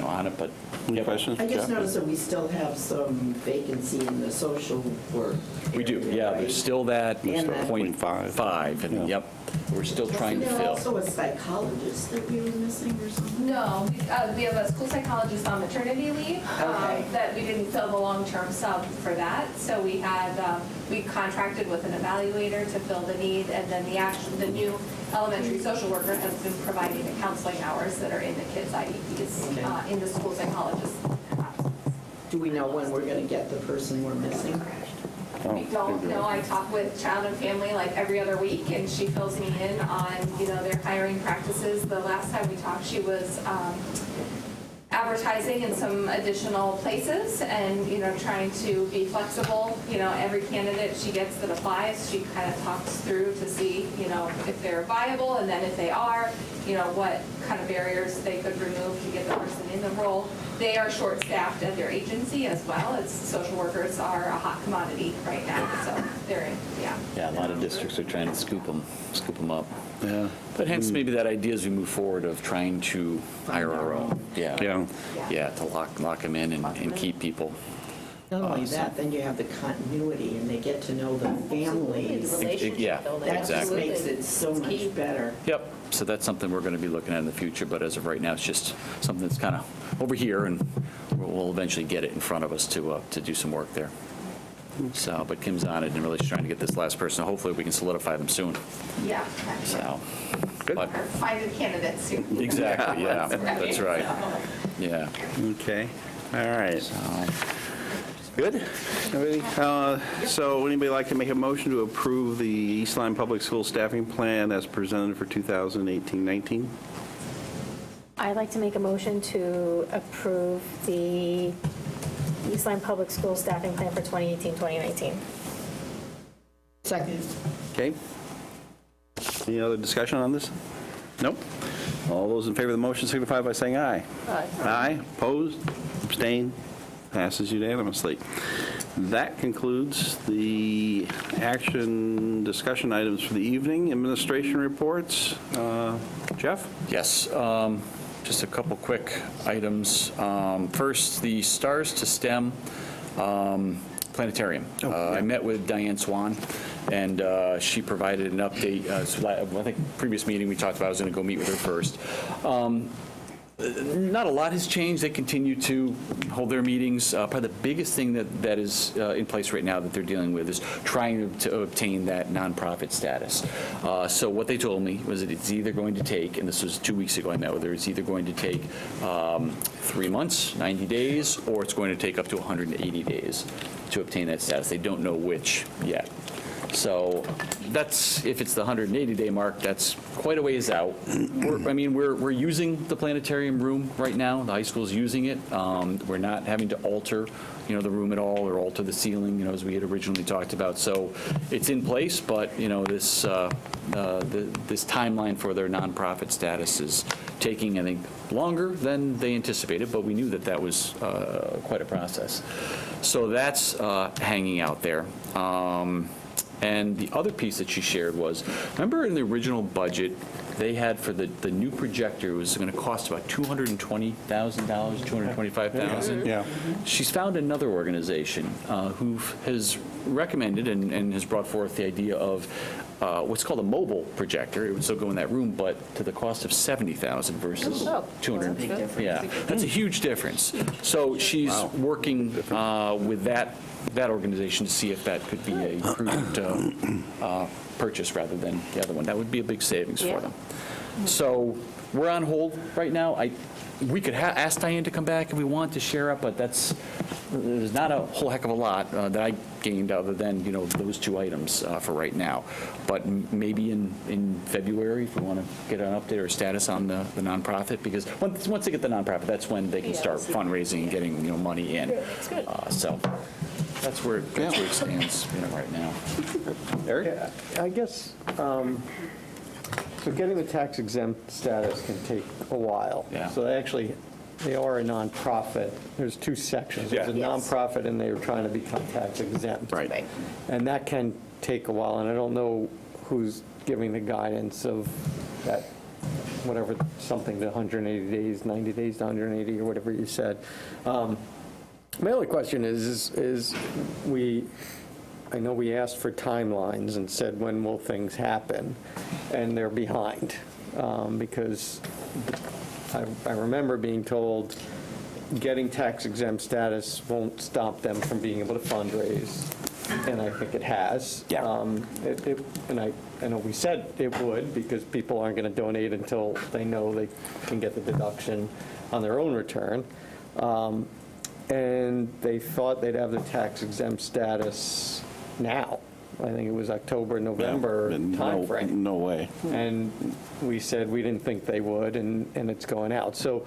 on it, but. Any questions? I just noticed that we still have some vacancy in the social work. We do, yeah, there's still that, And that- 0.5, and yep, we're still trying to Isn't there fill. also a psychologist that we were missing or something? No, we have a school psychologist on maternity leave, that we didn't fill the long-term sub for that. So we had, we contracted with an evaluator to fill the need, and then the new elementary social worker has been providing the counseling hours that are in the kids' IEPs, in the school psychologist. Do we know when we're going to get the person we're missing? We don't know. I talk with Child and Family like every other week, and she fills me in on, their hiring practices. The last time we talked, she was advertising in some additional places and, trying to be flexible. Every candidate she gets that applies, she kind of talks through to see, if they're viable, and then if they are, what kind of barriers they could remove to get the person in the role. They are short-staffed at their agency as well, as social workers are a hot commodity right now, so they're in, Yeah, a lot of districts are trying to scoop them up. Yeah. But hence maybe that idea as we move forward of trying to hire our own. Yeah, to lock them in and keep people. Not only that, then you have the continuity and they get to know the families. Yeah, That just exactly. makes it so much better. Yep, so that's something we're going to be looking at in the future, but as of right now, it's just something that's kind of over here, and we'll eventually get it in front of us to do some work there. So, but Kim's on it and really trying to get this last person. Hopefully, we can solidify them soon. Yeah. So, good. Or find the candidates soon. Exactly, yeah, that's right. Yeah. Okay, all right. Good? Everybody? So anybody like to make a motion to approve the East Lyme Public School staffing plan as presented for 2018-19? I'd like to make a motion to approve the East Lyme Public Schools staffing plan for 2018-2019. Second. Okay. Any other discussion on this? Nope. All those in favor of the motion signify by saying aye. Aye. Aye. Opposed? Abstained? Passes unanimously. That concludes the action discussion items for the evening. Administration reports. Jeff? Yes, just a couple quick items. First, the Stars to STEM planetarium. I met with Diane Swan, and she provided an update. I think previous meeting we talked about, I was going to go meet with her first. Not a lot has changed. They continue to hold their meetings. Probably the biggest thing that is in place right now that they're dealing with is trying to obtain that nonprofit status. So what they told me was that it's either going to take, and this was 2 weeks ago I met with her, it's either going to take 3 months, 90 days, or it's going to take up to 180 days to obtain that status. They don't know which yet. So that's, if it's the 180-day mark, that's quite a ways out. We're using the planetarium room right now. The high school's using it. We're not having to alter, the room at all or alter the ceiling, as we had originally talked about. So it's in place, but, this timeline for their nonprofit status is taking, I think, longer than they anticipated, but we knew that was quite a process. So that's hanging out there. And the other piece that she shared was, remember in the original budget, they had for the new projector, it was going to cost about $220,000, $225,000. Yeah. She's found another organization who has recommended and has brought forth the idea of what's called a mobile projector. It would still go in that room, but to the cost of $70,000 versus $200,000. Yeah, that's a huge difference. So she's working with that organization to see if that could be a prudent purchase rather than the other one. That would be a big savings for them. So we're on hold right now. We could ask Diane to come back if we want to share up, but there's not a whole heck of a lot that I gained other than, those two items for right now. But maybe in February, if we want to get an update or status on the nonprofit, because once they get the nonprofit, that's when they can start fundraising and getting, money in. So that's where it stands, right now. Eric? Yeah, I guess, so getting the tax exempt status can take a while. Yeah. So they are a nonprofit. There's two sections. There's a nonprofit and they're trying to become tax exempt. Right. And that can take a while, and I don't know who's giving the guidance of that, whatever, something to 180 days, 90 days to 180, or whatever you said. My only question is I know we asked for timelines and said, when will things happen? And they're behind, because I remember being told getting tax exempt status won't stop them from being able to fundraise, and I think it has. Yeah. And I know we said it would, because people aren't going to donate until they know they can get the deduction on their own return. And they thought they'd have the tax exempt status now. I think it was October, November timeframe. No way. And we said we didn't think they would, and it's going out. So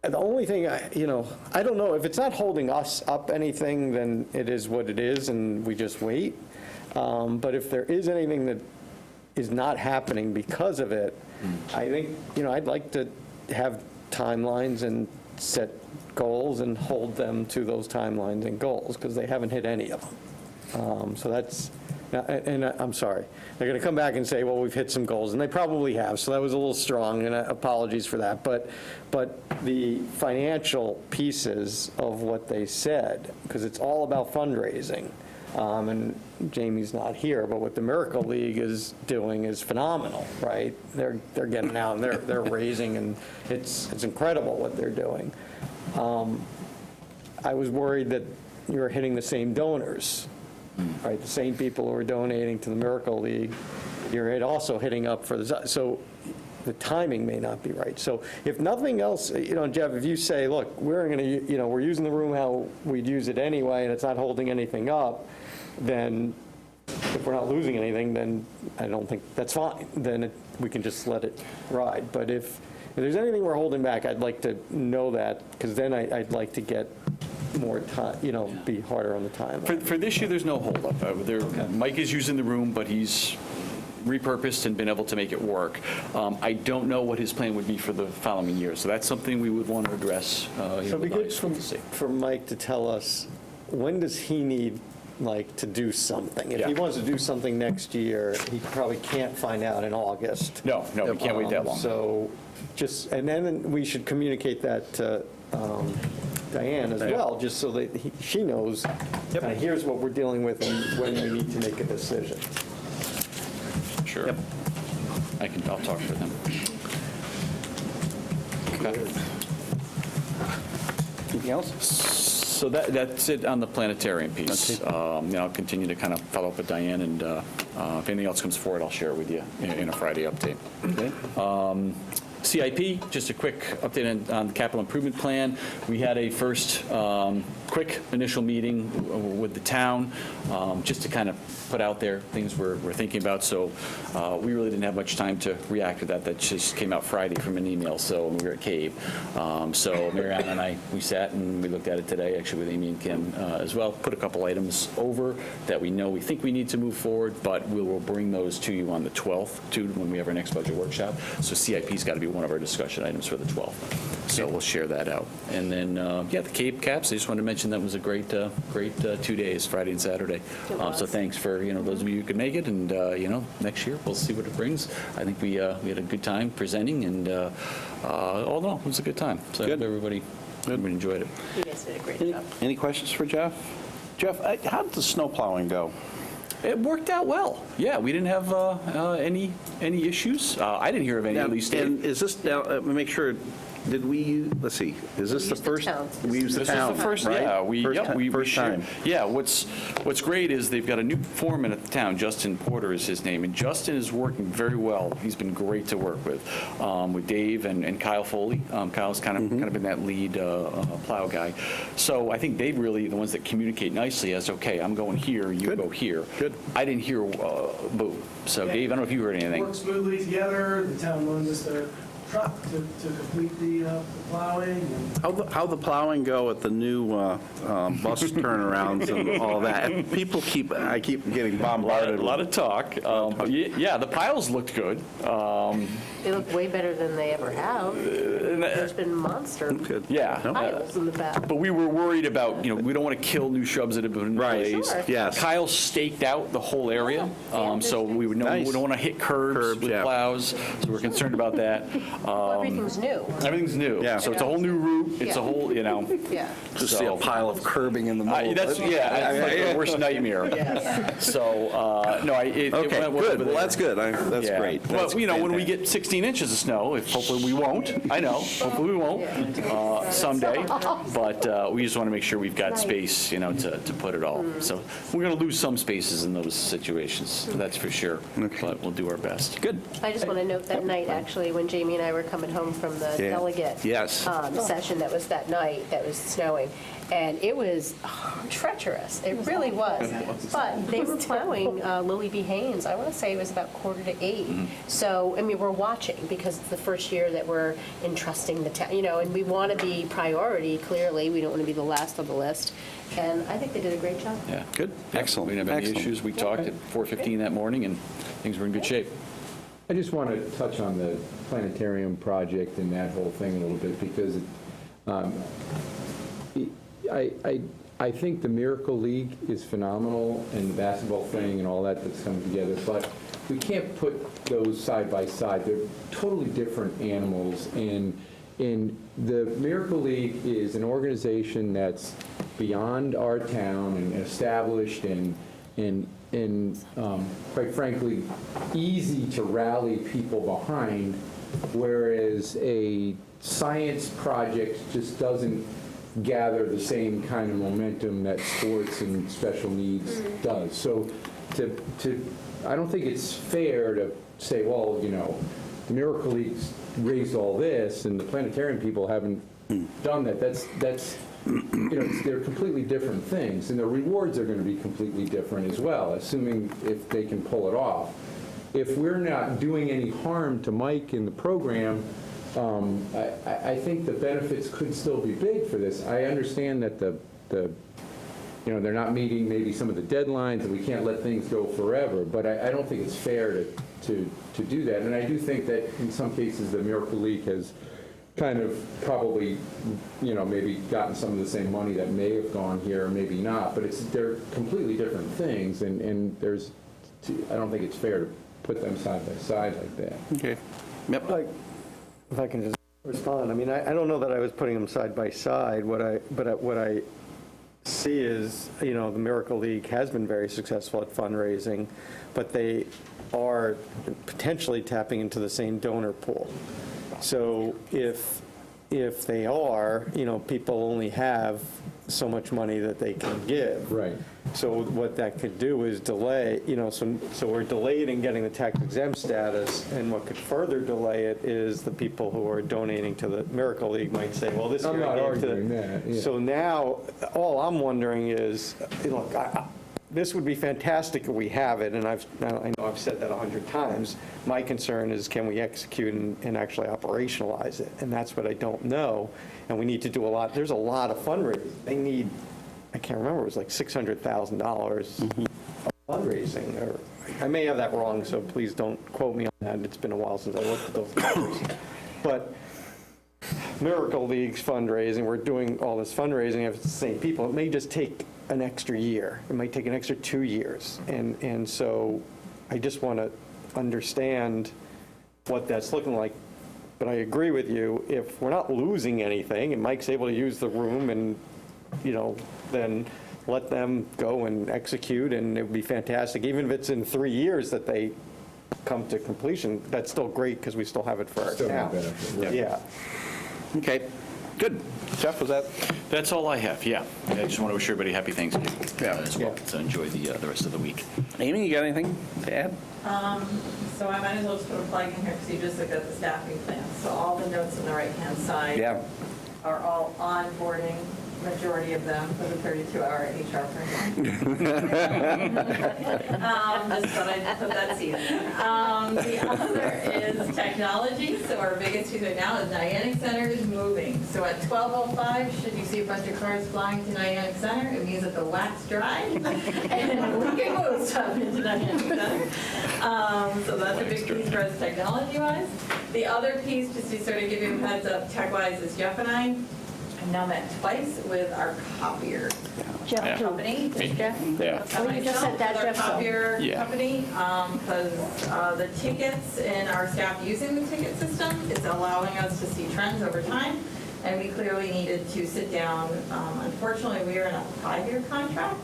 the only thing, I don't know, if it's not holding us up anything, then it is what it is, and we just wait. But if there is anything that is not happening because of it, I think, I'd like to have timelines and set goals and hold them to those timelines and goals, because they haven't hit any of them. So that's, and I'm sorry, they're going to come back and say, well, we've hit some goals, and they probably have, so that was a little strong, and apologies for that. But the financial pieces of what they said, because it's all about fundraising, and Jamie's not here, but what the Miracle League is doing is phenomenal, right? They're getting out, and they're raising, and it's incredible what they're doing. I was worried that you were hitting the same donors, right? The same people who are donating to the Miracle League, you're also hitting up for so the timing may not be right. So if nothing else, Jeff, if you say, look, we're going to, we're using the room how we'd use it anyway, and it's not holding anything up, then if we're not losing anything, then I don't think that's fine. Then we can just let it ride. But if there's anything we're holding back, I'd like to know that, because then I'd like to get more time, be harder on the timeline. For this year, there's no holdup. Mike is using the room, but he's repurposed and been able to make it work. I don't know what his plan would be for the following year, so that's something we would want to address. So it'd be good for Mike to tell us, when does he need, to do something? If he wants to do something next year, he probably can't find out in August. No, we can't wait that long. So and then we should communicate that to Diane as well, just so that she knows, here's what we're dealing with and when we need to make a decision. Sure. I'll talk to them. Okay. Anything else? So that's it on the planetarium piece. I'll continue to kind of follow up with Diane, and if anything else comes forward, I'll share it with you in a Friday update. Okay. CIP, just a quick update on the capital improvement plan. We had a first quick initial meeting with the town, just to kind of put out there things we're thinking about. So we really didn't have much time to react to that. That just came out Friday from an email, so we were at CAVE. So Mary Ann and I, we sat and we looked at it today, actually with Amy and Kim as well, put a couple items over that we know we think we need to move forward, but we will bring those to you on the 12th, too, when we have our next budget workshop. So CIP's got to be one of our discussion items for the 12th. So we'll share that out. And then, the CAVE Caps, I just wanted to mention that was a great 2 days, Friday and Saturday. So thanks for, those of you who could make it, and, next year, we'll see what it brings. I think we had a good time presenting, and all in all, it was a good time. So I hope everybody enjoyed it. You guys did a great job. Any questions for Jeff? Jeff, how did the snow plowing go? It worked out well. Yeah, we didn't have any issues. I didn't hear of any, at least. And is this, now, let me make sure, did we, let's see, is this the first? We used the town, This was the first, right? yeah. We First shared. time. Yeah, what's great is they've got a new foreman at the town, Justin Porter is his name, and Justin is working very well. He's been great to work with Dave and Kyle Foley. Kyle's kind of been that lead plow guy. So I think they really, the ones that communicate nicely as, okay, I'm going here, you go here. Good. I didn't hear boo. So Yeah. Dave, I don't know if you heard anything. Worked smoothly together. The town loaned us their truck to complete the plowing. And How'd the plowing go at the new bus turnarounds and all that? I keep getting bombarded. A lot of talk. But yeah, the piles looked good. They look way better than they ever have. There's been monster Yeah. piles in the back. But we were worried about, we don't want to kill new shrubs that have been in place. Sure. Yes. Kyle staked out the whole area, so we would know, we don't want to hit curbs with plows, so we're concerned about that. Everything's new. Everything's new. Yeah. So it's a whole new route, it's a whole, Yeah. Just see a pile of curbing in the middle. That's like the worst nightmare. So, no, it Okay, went well good. over Well, there. that's good. That's Yeah. great. Well, That's when we fantastic. get 16 inches of snow, hopefully we won't, I know, hopefully we won't someday, but we just want to make sure we've got space, to put it all. So we're going to lose some spaces in those situations, that's for sure, but we'll do our best. Good. I just want to note that night, actually, when Jamie and I were coming home from the delegate session that was that night, that was snowing, and it was treacherous. It really was. But they were plowing Lily B. Haynes, I want to say it was about 7:45. So, we're watching because it's the first year that we're entrusting the town, and we want to be priority, clearly. We don't want to be the last on the list. And I think they did a great job. Yeah. Good. Excellent. We didn't have any Excellent. issues. We talked at 4:15 that morning, and things were in good shape. I just want to touch on the planetarium project and that whole thing a little bit, because I think the Miracle League is phenomenal, and the basketball thing and all that's coming together, but we can't put those side by side. They're totally different animals, and the Miracle League is an organization that's beyond our town and established and quite frankly, easy to rally people behind, whereas a science project just doesn't gather the same kind of momentum that sports and special needs does. So I don't think it's fair to say, well, the Miracle League's raised all this and the planetarium people haven't done that. That's they're completely different things, and the rewards are going to be completely different as well, assuming if they can pull it off. If we're not doing any harm to Mike in the program, I think the benefits could still be big for this. I understand that they're not meeting maybe some of the deadlines, and we can't let things go forever, but I don't think it's fair to do that. And I do think that in some cases the Miracle League has kind of probably, maybe gotten some of the same money that may have gone here, maybe not, but they're completely different things, and I don't think it's fair to put them side by side like that. Okay. Yep. If I can just respond, I don't know that I was putting them side by side. What I see is, the Miracle League has been very successful at fundraising, but they are potentially tapping into the same donor pool. So if they are, people only have so much money that they can give. Right. So what that could do is delay, so we're delayed in getting the tax exempt status, and what could further delay it is the people who are donating to the Miracle League might say, well, this year I'm not I gave to arguing that, yeah. So now, all I'm wondering is, look, this would be fantastic if we have it, and I know I've said that 100 times. My concern is, can we execute and actually operationalize it? And that's what I don't know, and we need to do a lot. There's a lot of fundraising. They need, I can't remember, it was like $600,000 of fundraising, or I may have that wrong, so please don't quote me on that. It's been a while since I looked at those numbers. But Miracle League's fundraising, we're doing all this fundraising, if it's the same people, it may just take an extra year. It might take an extra 2 years. And so I just want to understand what that's looking like. But I agree with you, if we're not losing anything, and Mike's able to use the room, and, then let them go and execute, and it would be fantastic. Even if it's in 3 years that they come to completion, that's still great, because we still have it for our Still town. have benefit, right. Yeah. Okay, good. Jeff, was that? That's all I have, yeah. I just want to wish everybody happy Thanksgiving as well, Yeah. so enjoy the rest of the week. Amy, you got anything to add? So I might as well just put a flag in here because you just looked at the staffing plan. So all the notes on the right-hand side are all onboarding, majority of them for the 32-hour HR program. Just thought I'd put that seed in there. The other is technology. So our biggest use right now is Niantic Center is moving. So at 12:05, should you see a bunch of cars flying to Niantic Center, it means that the wax dried and we can move stuff into Niantic Center. So that's a big piece for us technology-wise. The other piece, just to sort of give you a heads up tech-wise, is Jeff and I have now met twice with our copier company. Jeff? Yeah. Oh, you just said that, With our Jeff, so- copier Yeah. company, because the tickets and our staff using the ticket system is allowing us to see trends over time, and we clearly needed to sit down. Unfortunately, we are in a 5-year contract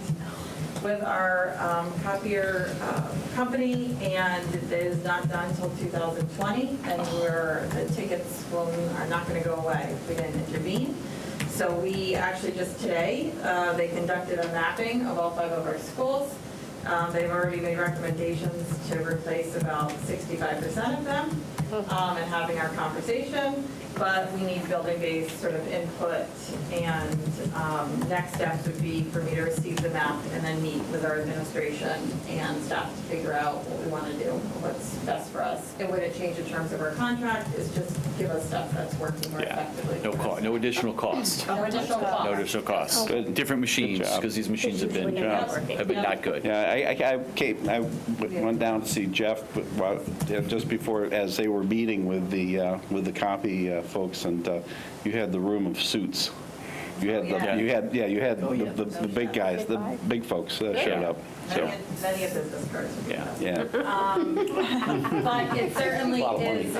with our copier company, and it is not done until 2020, and the tickets are not going to go away if we didn't intervene. So we actually just today, they conducted a mapping of all 5 of our schools. They've already made recommendations to replace about 65% of them, and having our conversation. But we need building-based sort of input, and next steps would be for me to receive the map and then meet with our administration and staff to figure out what we want to do, what's best for us. It wouldn't change the terms of our contract, it's just give us stuff that's working more effectively. No additional cost. No additional cost. No additional cost. Good. Different machines, Good job. because these machines have been not good. Yeah, I went down to see Jeff just before, as they were meeting with the copy folks, and you had the room of suits. You had the big guys, the big folks showed up. So Many of business cards. yeah. But it certainly is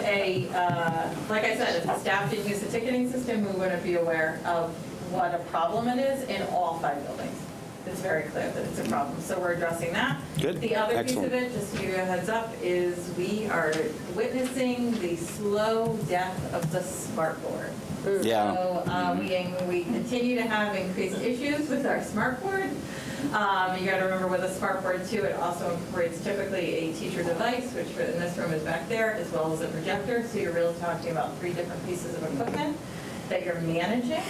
like I said, if the staff didn't use the ticketing system, we wouldn't be aware of what a problem it is in all 5 buildings. It's very clear that it's a problem, so we're addressing that. Good. The other Excellent. piece of it, just to give you a heads up, is we are witnessing the slow death of the smartboard. Yeah. So we continue to have increased issues with our smartboard. You got to remember with a smartboard too, it also incorporates typically a teacher device, which in this room is back there, as well as a projector. So you're really talking about 3 different pieces of equipment that you're managing.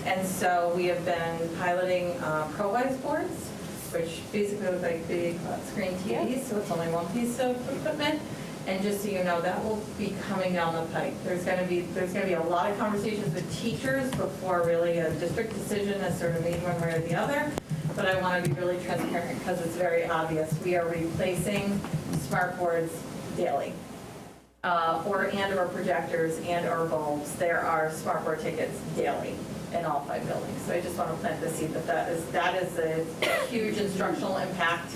And so we have been piloting ProWise boards, which basically look like big screen TVs, so it's only one piece of equipment. And just so you know, that will be coming down the pike. There's going to be a lot of conversations with teachers before really a district decision is sort of made one way or the other. But I want to be really transparent because it's very obvious. We are replacing smart boards daily. Or projectors and/or bulbs. There are smartboard tickets daily in all 5 buildings. So I just want to plant the seed that is a huge instructional impact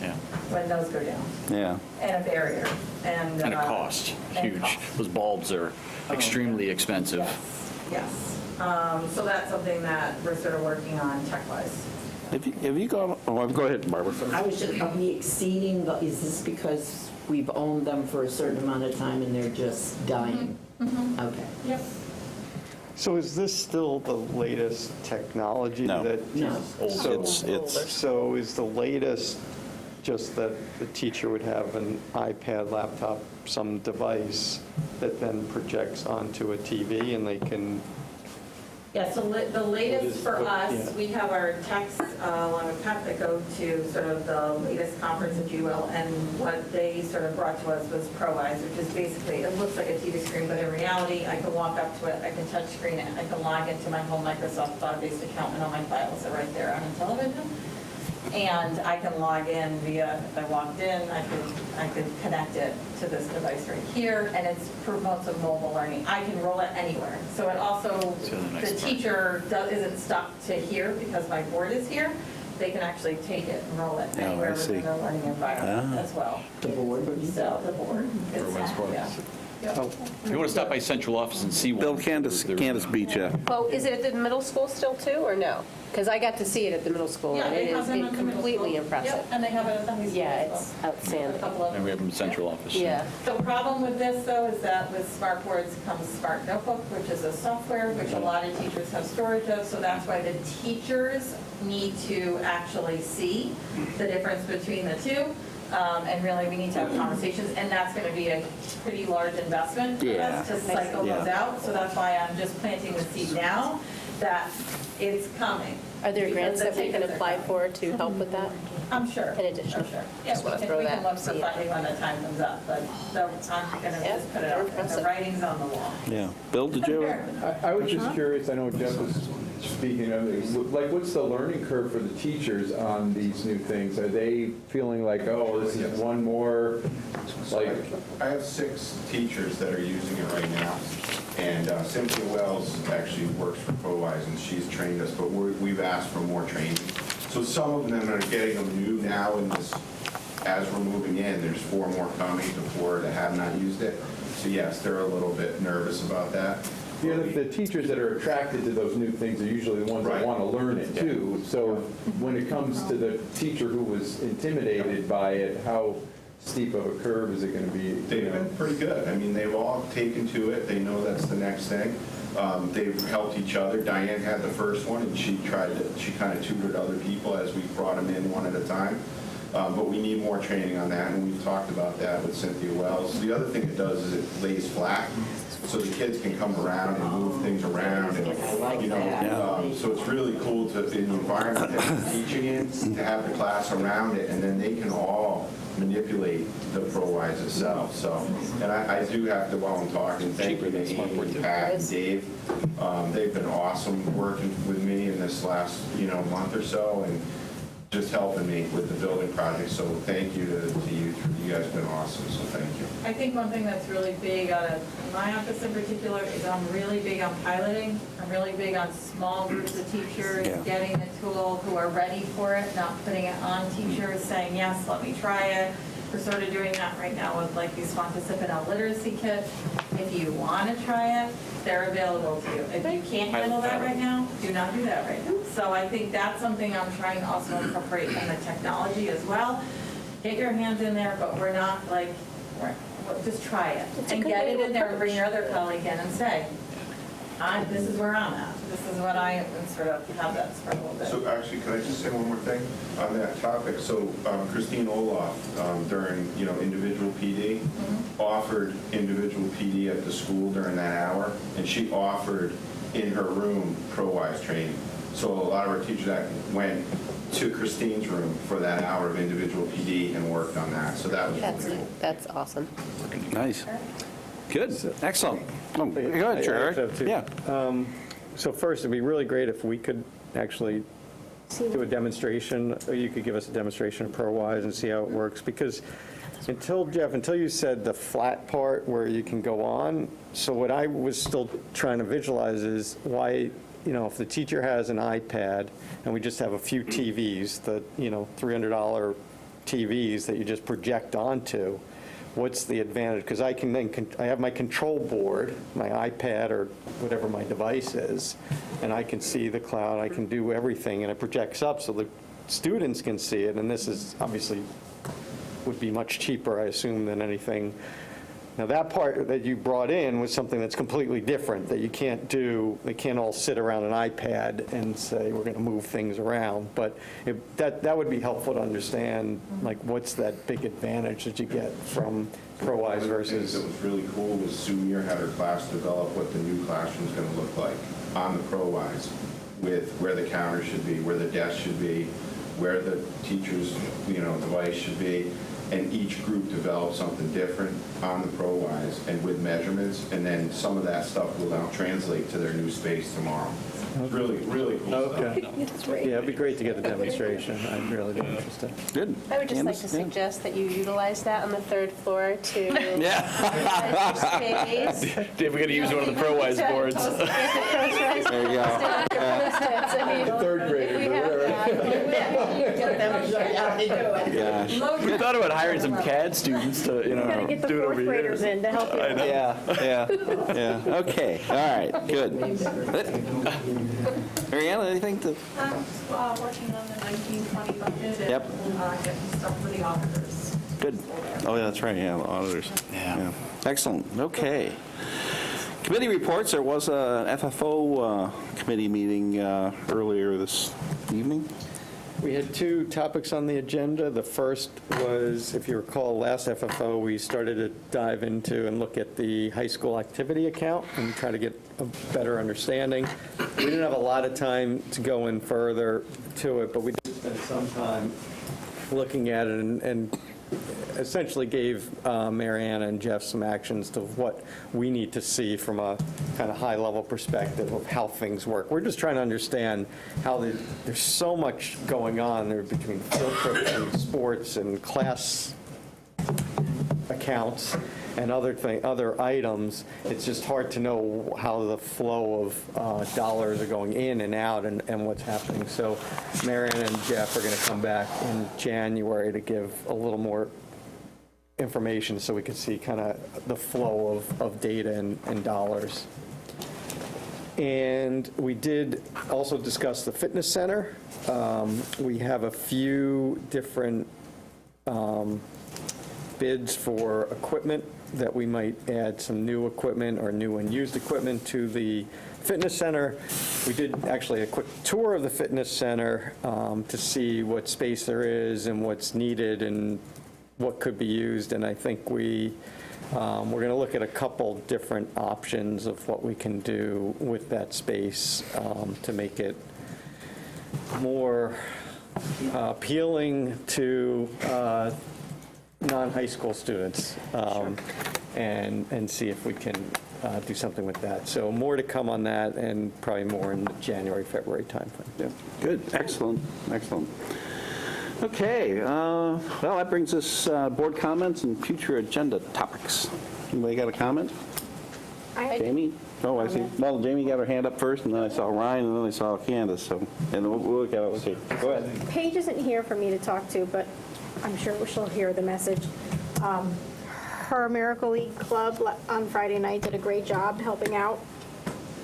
when those go down. Yeah. And a barrier. And And a cost, huge. Those bulbs are extremely expensive. Yes. So that's something that we're sort of working on tech-wise. Have you gone, go ahead, Barbara. I was just, are we exceeding, is this because we've owned them for a certain amount of time and they're just dying? Mm-hmm. Okay. Yep. So is this still the latest technology? No. No. So is the latest just that the teacher would have an iPad, laptop, some device that then projects onto a TV and they can... Yeah, so the latest for us, yeah. we have our texts along with Pat that go to sort of the latest conference, if you will, and what they sort of brought to us was ProEyes, which is basically, it looks like a TV screen, but in reality, I can walk up to it, I can touch screen it, I can log into my whole Microsoft cloud-based account, and all my files are right there on the television. And I can log in via, if I walked in, I could connect it to this device right here, and it's promotes of mobile learning. I can roll it anywhere. So it also, the teacher isn't stuck to here because my board is here. They can actually take it and roll it anywhere within their learning environment as well. The board? So the board. Yeah. If you want to stop by central office and see one. Bill, Candace beat you. Well, is it at the middle school still too, or no? Because I got to see it at the middle school, Yeah, and they it have is them at the middle completely school. impressive. Yep, and they have it at the high school Yeah, as it's well. outstanding. A couple of And we have them in central office. Yeah. The problem with this, though, is that with Smart Boards comes Smart Notebook, which is a software which a lot of teachers have storage of, so that's why the teachers need to actually see the difference between the two. And really, we need to have conversations, and that's going to be a pretty large investment for us to cycle those out. So that's why I'm just planting the seed now, that it's coming. Are there Because grants the that we can teachers are apply coming. for to help with that? I'm sure. In addition? I'm sure. Yeah, Just wanna we can throw that. look for funding when the time comes up, but so I'm going to just put it out there. The writing's on the wall. Yeah. Bill, did you? I was just curious, I know Jeff was speaking of it, like, what's the learning curve for the teachers on these new things? Are they feeling like, oh, this is one more, like... I have 6 teachers that are using it right now, and Cynthia Wells actually works for ProEyes, and she's trained us, but we've asked for more training. So some of them are getting them new now, and as we're moving in, there's 4 more coming to 4 that have not used it. So yes, they're a little bit nervous about that. Yeah, the teachers that are attracted to those new things are usually the ones that want to learn it too. So when it comes to the teacher who was intimidated by it, how steep of a curve is it going to be? They've been pretty good. I mean, they've all taken to it. They know that's the next thing. They've helped each other. Diane had the first one, and she kind of tutored other people as we brought them in one at a time. But we need more training on that, and we've talked about that with Cynthia Wells. The other thing it does is it lays flat, so the kids can come around and move things around, and, you know, so it's really cool to, in the environment that we're teaching in, to have the class around it, and then they can all manipulate the ProEyes itself. So, and I do have to, while I'm talking, thank you to Amy, Pat, and Dave. They've been awesome working with me in this last, month or so, and just helping me with the building project. So thank you to you. You guys have been awesome, so thank you. I think one thing that's really big out of my office in particular is I'm really big on piloting. I'm really big on small groups of teachers getting the tool who are ready for it, not putting it on teachers saying, yes, let me try it. We're sort of doing that right now with like these Spontacipital literacy kits. If you want to try it, they're available to you. If you can't handle that right now, do not do that right now. So I think that's something I'm trying to also incorporate in the technology as well. Get your hands in there, but we're not like, just try it. And get it in there and bring your other colleague in and say, this is where I'm at. This is what I, and sort of have that spread a little bit. So actually, can I just say one more thing on that topic? So Christine Olaf, during, individual PD, offered individual PD at the school during that hour, and she offered in her room ProEyes training. So a lot of our teachers that went to Christine's room for that hour of individual PD and worked on that. So that was really cool. That's awesome. Nice. Good. Excellent. Oh, go ahead, Chair. Yeah. So first, it'd be really great if we could actually do a demonstration, or you could give us a demonstration of ProEyes and see how it works, because until you said the flat part where you can go on, so what I was still trying to visualize is why, if the teacher has an iPad and we just have a few TVs, the, $300 TVs that you just project onto, what's the advantage? Because I have my control board, my iPad or whatever my device is, and I can see the cloud, I can do everything, and it projects up so the students can see it, and this is obviously would be much cheaper, I assume, than anything Now, that part that you brought in was something that's completely different, that you can't do, they can't all sit around an iPad and say, we're going to move things around. But that would be helpful to understand, like, what's that big advantage that you get from ProWise versus... What was really cool was Sue Muir had her class develop what the new classroom's going to look like on the ProWise, with where the counter should be, where the desk should be, where the teacher's device should be. And each group developed something different on the ProWise and with measurements, and then some of that stuff will now translate to their new space tomorrow. It's really, really cool Okay. stuff. Yeah, it'd be great to get a demonstration. I'd really be interested. Good. I would just like to suggest that you utilize that on the third floor to Yeah. space. We're going to use one of the ProWise boards. There you go. Third graders. Gosh. We thought about hiring some CAD students to, Gotta get the do it over fourth graders here. in to help you. Yeah. Okay, all right, good. Mariana, anything to? Working on the 1920 budget and Yep. getting stuff for the auditors. Good. Oh, yeah, that's right, yeah, the auditors. Yeah. Excellent, okay. Committee reports, there was a FFO committee meeting earlier this evening. We had two topics on the agenda. The first was, if you recall, last FFO, we started to dive into and look at the high school activity account and try to get a better understanding. We didn't have a lot of time to go in further to it, but we did spend some time looking at it and essentially gave Mariana and Jeff some actions to what we need to see from a kind of high-level perspective of how things work. We're just trying to understand how there's so much going on there between field trips and sports and class accounts and other items. It's just hard to know how the flow of dollars are going in and out and what's happening. So Mariana and Jeff are going to come back in January to give a little more information so we can see kind of the flow of data and dollars. And we did also discuss the fitness center. We have a few different bids for equipment that we might add some new equipment or new and used equipment to the fitness center. We did actually a quick tour of the fitness center to see what space there is and what's needed and what could be used. And I think we're going to look at a couple different options of what we can do with that space to make it more appealing to non-high school students, and see if we can do something with that. So more to come on that, and probably more in the January, February timeframe. Yeah. Good, excellent. Okay, well, that brings us board comments and future agenda topics. Anybody got a comment? Jamie? Oh, I see. Well, Jamie got her hand up first, and then I saw Ryan, and then I saw Candace, so, and we'll look at it, let's see. Go ahead. Paige isn't here for me to talk to, but I'm sure she'll hear the message. Her Miracle League Club on Friday night did a great job helping out.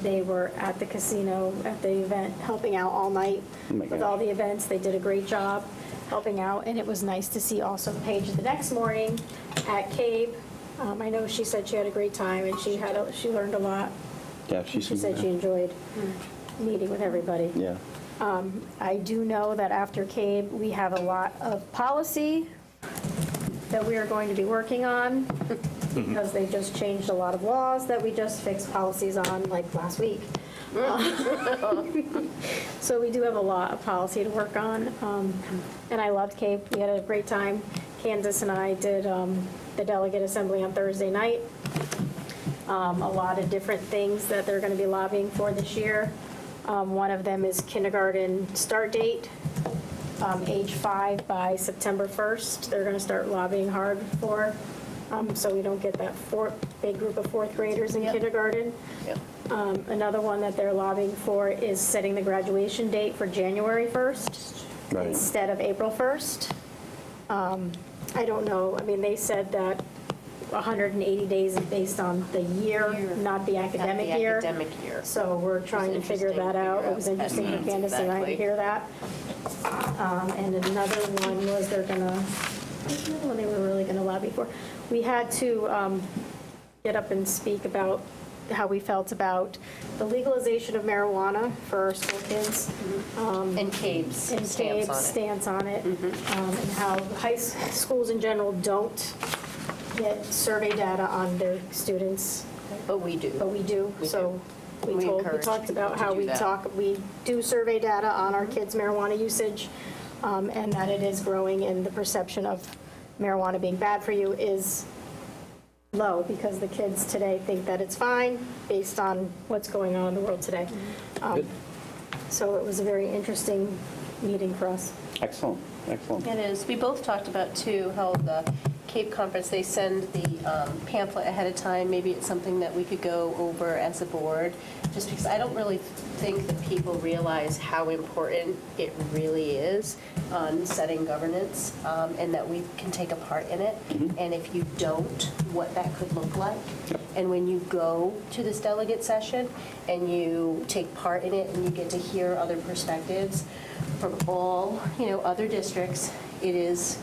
They were at the casino at the event, helping out all night with all the events. They did a great job helping out, and it was nice to see also Paige the next morning at CABE. I know she said she had a great time, and she learned a lot. Yeah, She said she enjoyed meeting with everybody. Yeah. I do know that after CABE, we have a lot of policy that we are going to be working on because they just changed a lot of laws that we just fixed policies on like last week. So we do have a lot of policy to work on. And I loved CABE. We had a great time. Candace and I did the delegate assembly on Thursday night. A lot of different things that they're going to be lobbying for this year. One of them is kindergarten start date, age 5 by September 1st. They're going to start lobbying hard for, so we don't get that big group of fourth graders in kindergarten. Another one that they're lobbying for is setting the graduation date for January 1st instead of April 1st. I don't know. I mean, they said that 180 days is based on the year, not the academic year. So we're trying to figure that out. It was interesting for Candace and I to hear that. And another one was they're gonna, what's another one they were really gonna lobby for? We had to get up and speak about how we felt about the legalization of marijuana for our school kids. And CABE's And stance CABE's on it. stance on it, and how schools in general don't get survey data on their students. But we do. But we do, so we encourage talked about people to how do that. we do survey data on our kids' marijuana usage, and that it is growing, and the perception of marijuana being bad for you is low, because the kids today think that it's fine, based on what's going on in the world today. So it was a very interesting meeting for us. Excellent, excellent. It is. We both talked about, too, how the Cape Conference, they send the pamphlet ahead of time. Maybe it's something that we could go over as a board, just because I don't really think that people realize how important it really is on setting governance, and that we can take a part in it. And if you don't, what that could look like. And when you go to this delegate session and you take part in it and you get to hear other perspectives from all, other districts, it is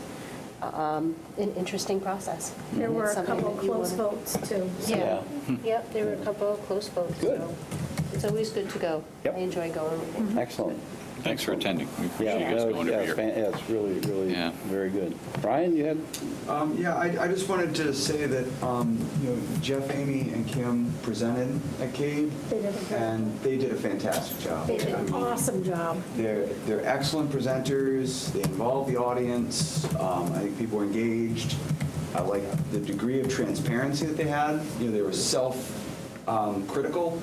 an interesting process. There And were it's a something couple that you close wanna- votes, too. so- Yeah, yep, there were a couple of close votes. Good. So it's always good to go. I enjoy going with it. Excellent. Thanks for attending. We appreciate Yeah, you guys no, going yeah, every it's year. yeah, it's really, really very good. Brian, you had? Yeah, I just wanted to say that, Jeff, Amy, and Kim presented at CABE, They did a great and they did a fantastic job. They did an awesome job. They're excellent presenters. They involve the audience. I think people were engaged. I like the degree of transparency that they had. They were self-critical,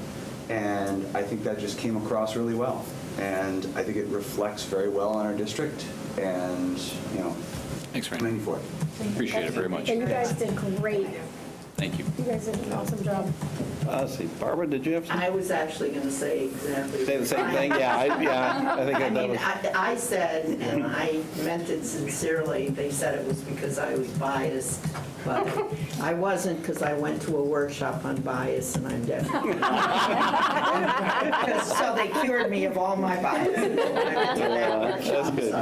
and I think that just came across really well. And I think it reflects very well on our district, and, Thanks, Randy. commend you for it. Appreciate it very much. And you guys did great. Thank you. You guys did an awesome job. Let's see, Barbara, did you have something? I was actually going to say exactly. Say the same thing? Yeah, I think I that mean, was. I said, and I meant it sincerely, they said it was because I was biased, but I wasn't, because I went to a workshop on bias, and I'm definitely not. So they cured me of all my bias. That's good.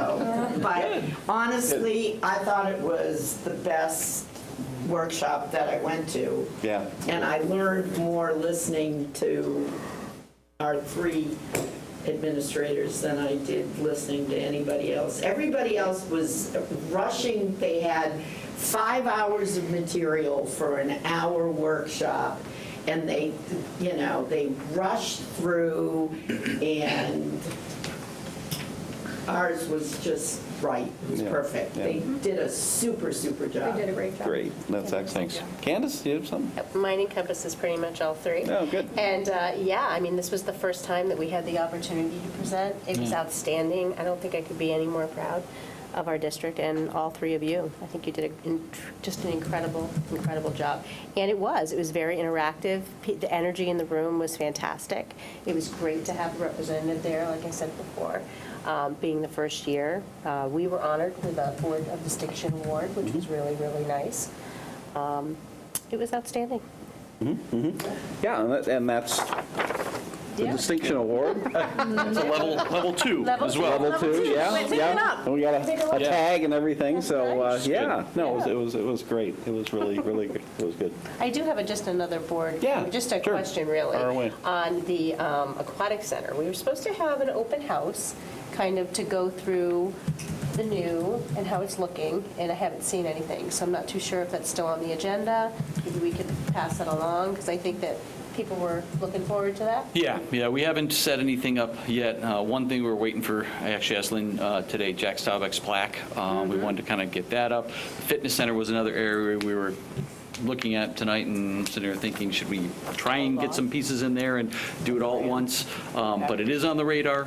But honestly, I thought it was the best workshop that I went to. Yeah. And I learned more listening to our three administrators than I did listening to anybody else. Everybody else was rushing. They had 5 hours of material for an hour workshop, and they rushed through, and ours was just right. It was Yeah, perfect. yeah. They did a super job. They did a great job. Great, that's excellent. Thanks. Candace, do you have something? Mine encompasses pretty much all three. Oh, good. And this was the first time that we had the opportunity to present. It was outstanding. I don't think I could be any more proud of our district and all three of you. I think you did just an incredible job. And it was very interactive. The energy in the room was fantastic. It was great to have a representative there, like I said before. Being the first year, we were honored with a Board of Distinction Award, which was really, really nice. It was outstanding. Yeah, and that's the Distinction Award. It's a level 2 Level as two. well. Level 2, yeah, Pick it yeah. up. And we got Pick it a up. tag and everything, so, yeah. No, Yeah. it was great. It was really, really good. It was good. I do have just another board, just a sure. question really, Fire away. on the aquatic center. We were supposed to have an open house, kind of to go through the new and how it's looking, and I haven't seen anything, so I'm not too sure if that's still on the agenda. Maybe we could pass that along, because I think that people were looking forward to that. Yeah, we haven't set anything up yet. One thing we're waiting for, I actually asked Lynn today, Jack Staubach's plaque. We wanted to kind of get that up. Fitness center was another area we were looking at tonight and sitting there thinking, should we try and get some pieces in there and do it all at once? But it is on the radar.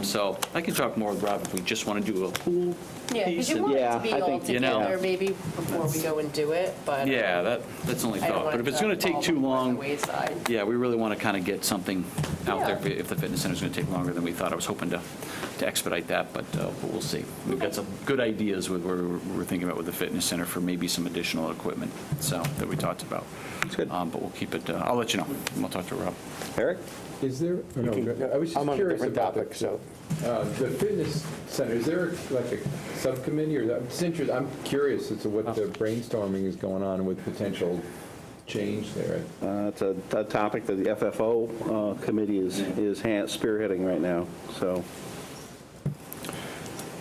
So I can talk more with Rob if we just want to do a pool Yeah, because piece. you want it to be I all think, you know, together maybe before we go and do it, but. Yeah, that's only I don't thought. want But if it's to going to take fall too by the long, wayside. yeah, we really want to kind of get something out Yeah. there if the fitness center's going to take longer than we thought. I was hoping to expedite that, but we'll see. We've got some good ideas with where we're thinking about with the fitness center for maybe some additional equipment, so, that we talked about. That's good. But we'll keep it, I'll let you know. We'll talk to Rob. Eric? Is there, no, I was just I'm on a curious different about topic, so. the fitness center. Is there like a subcommittee, or I'm curious as to what the brainstorming is going on with potential change there? It's a topic that the FFO committee is spearheading right now, so.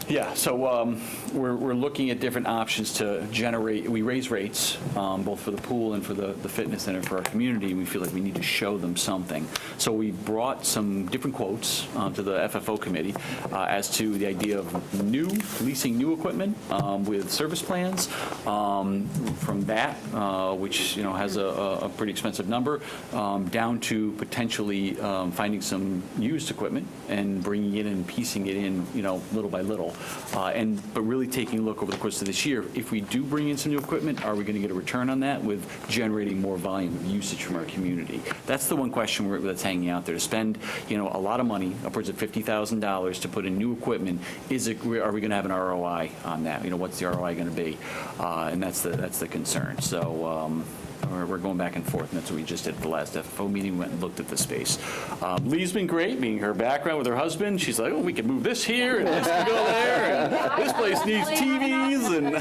Yeah, so we're looking at different options to generate, we raise rates, both for the pool and for the fitness center for our community, and we feel like we need to show them something. So we brought some different quotes to the FFO committee as to the idea of leasing new equipment with service plans, from that, which has a pretty expensive number, down to potentially finding some used equipment and bringing it in and piecing it in, little by little. But really taking a look over the course of this year, if we do bring in some new equipment, are we going to get a return on that with generating more volume of usage from our community? That's the one question that's hanging out there. To spend, a lot of money, upwards of $50,000 to put in new equipment, are we going to have an ROI on that? What's the ROI going to be? And that's the concern. So we're going back and forth, and that's what we just did at the last FFO meeting. We went and looked at the space. Lee's been great, being her background with her husband. She's like, we can move this here, and this can go there, and this place needs TVs. And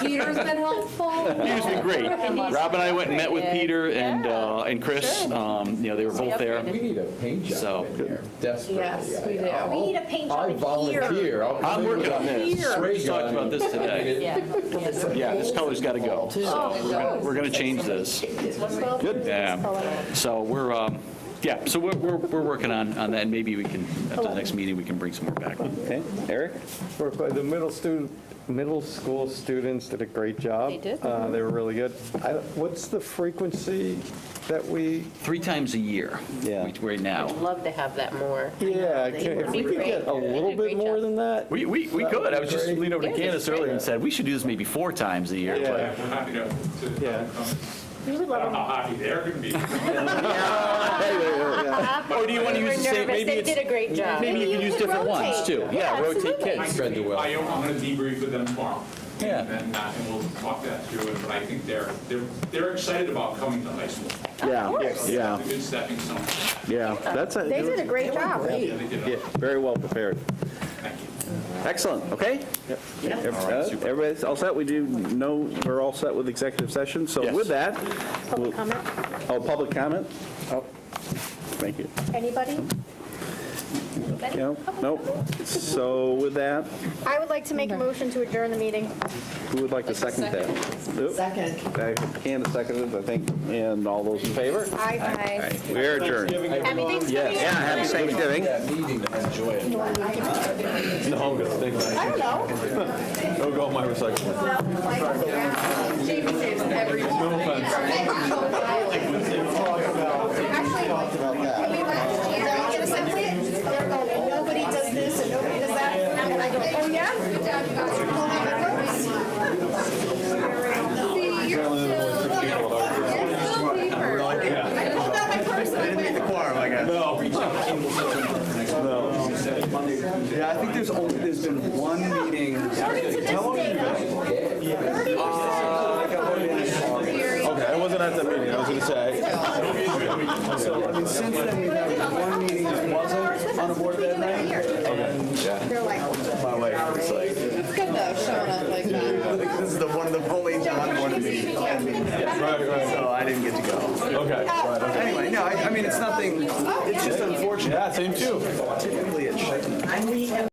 Peter's been helpful. Peter's been great. Rob and I went and met with Peter and Chris. They were both there. We need a paint job in there, desperately. Yes, we do. We need a paint job I in volunteer. here. I'm working on this. Here. We just talked about this today. Yeah, this color's got to go. So we're going to change this. Good. Yeah. So we're we're working on that, and maybe we can, after the next meeting, we can bring some more back. Okay, Eric? The middle school students did a great job. They did. They were really good. What's the frequency that we? 3 times a year. Yeah. Right now. I'd love to have that more. Yeah, if we could get a little bit more than that. We could. I was just leaning over to Candace earlier and said, we should do this maybe 4 times a year. Yeah. But- We're happy to Yeah. We would love how happy they're going to be. Or do you want to use the same, maybe They it's, did a great job. maybe you can use different ones too. Yeah, rotate kids. Spread the wealth. I'm going to debrief with them tomorrow. Yeah. And we'll talk that through, but I think they're excited about coming to high school. Yeah, It's a good stepping stone. yeah. They did a great job. Yeah, they did. Yeah, very well prepared. Thank you. Excellent, okay? Everybody's all set? We're all set with executive session, so Yes. with that. Public comment? Public comment? Oh, thank you. Anybody? Nope. So with that, I would like to make a motion to adjourn the meeting. who would like to second that? Second. Candace seconded, I think, and all those in favor? Aye. We are adjourned. Happy Thanksgiving. Yeah, happy Thanksgiving. Enjoy it. No, I'm good. Thank you. I don't know. Don't go on my recycling. Jamie saves every Nobody does this and nobody does that. And I go, oh yeah? Yeah, I think there's been one meeting. How long have you been? Okay, I wasn't at that meeting. I was going to say. So, I mean, since then, we've had one meeting that wasn't on a board that night. They're like, My wife was like, It's good though, showing up like that. this is one of the only non-board meetings. Right. So I didn't get to go. Okay. Anyway, no, I mean, it's nothing, it's just unfortunate. Yeah, same too. Typically, it shouldn't.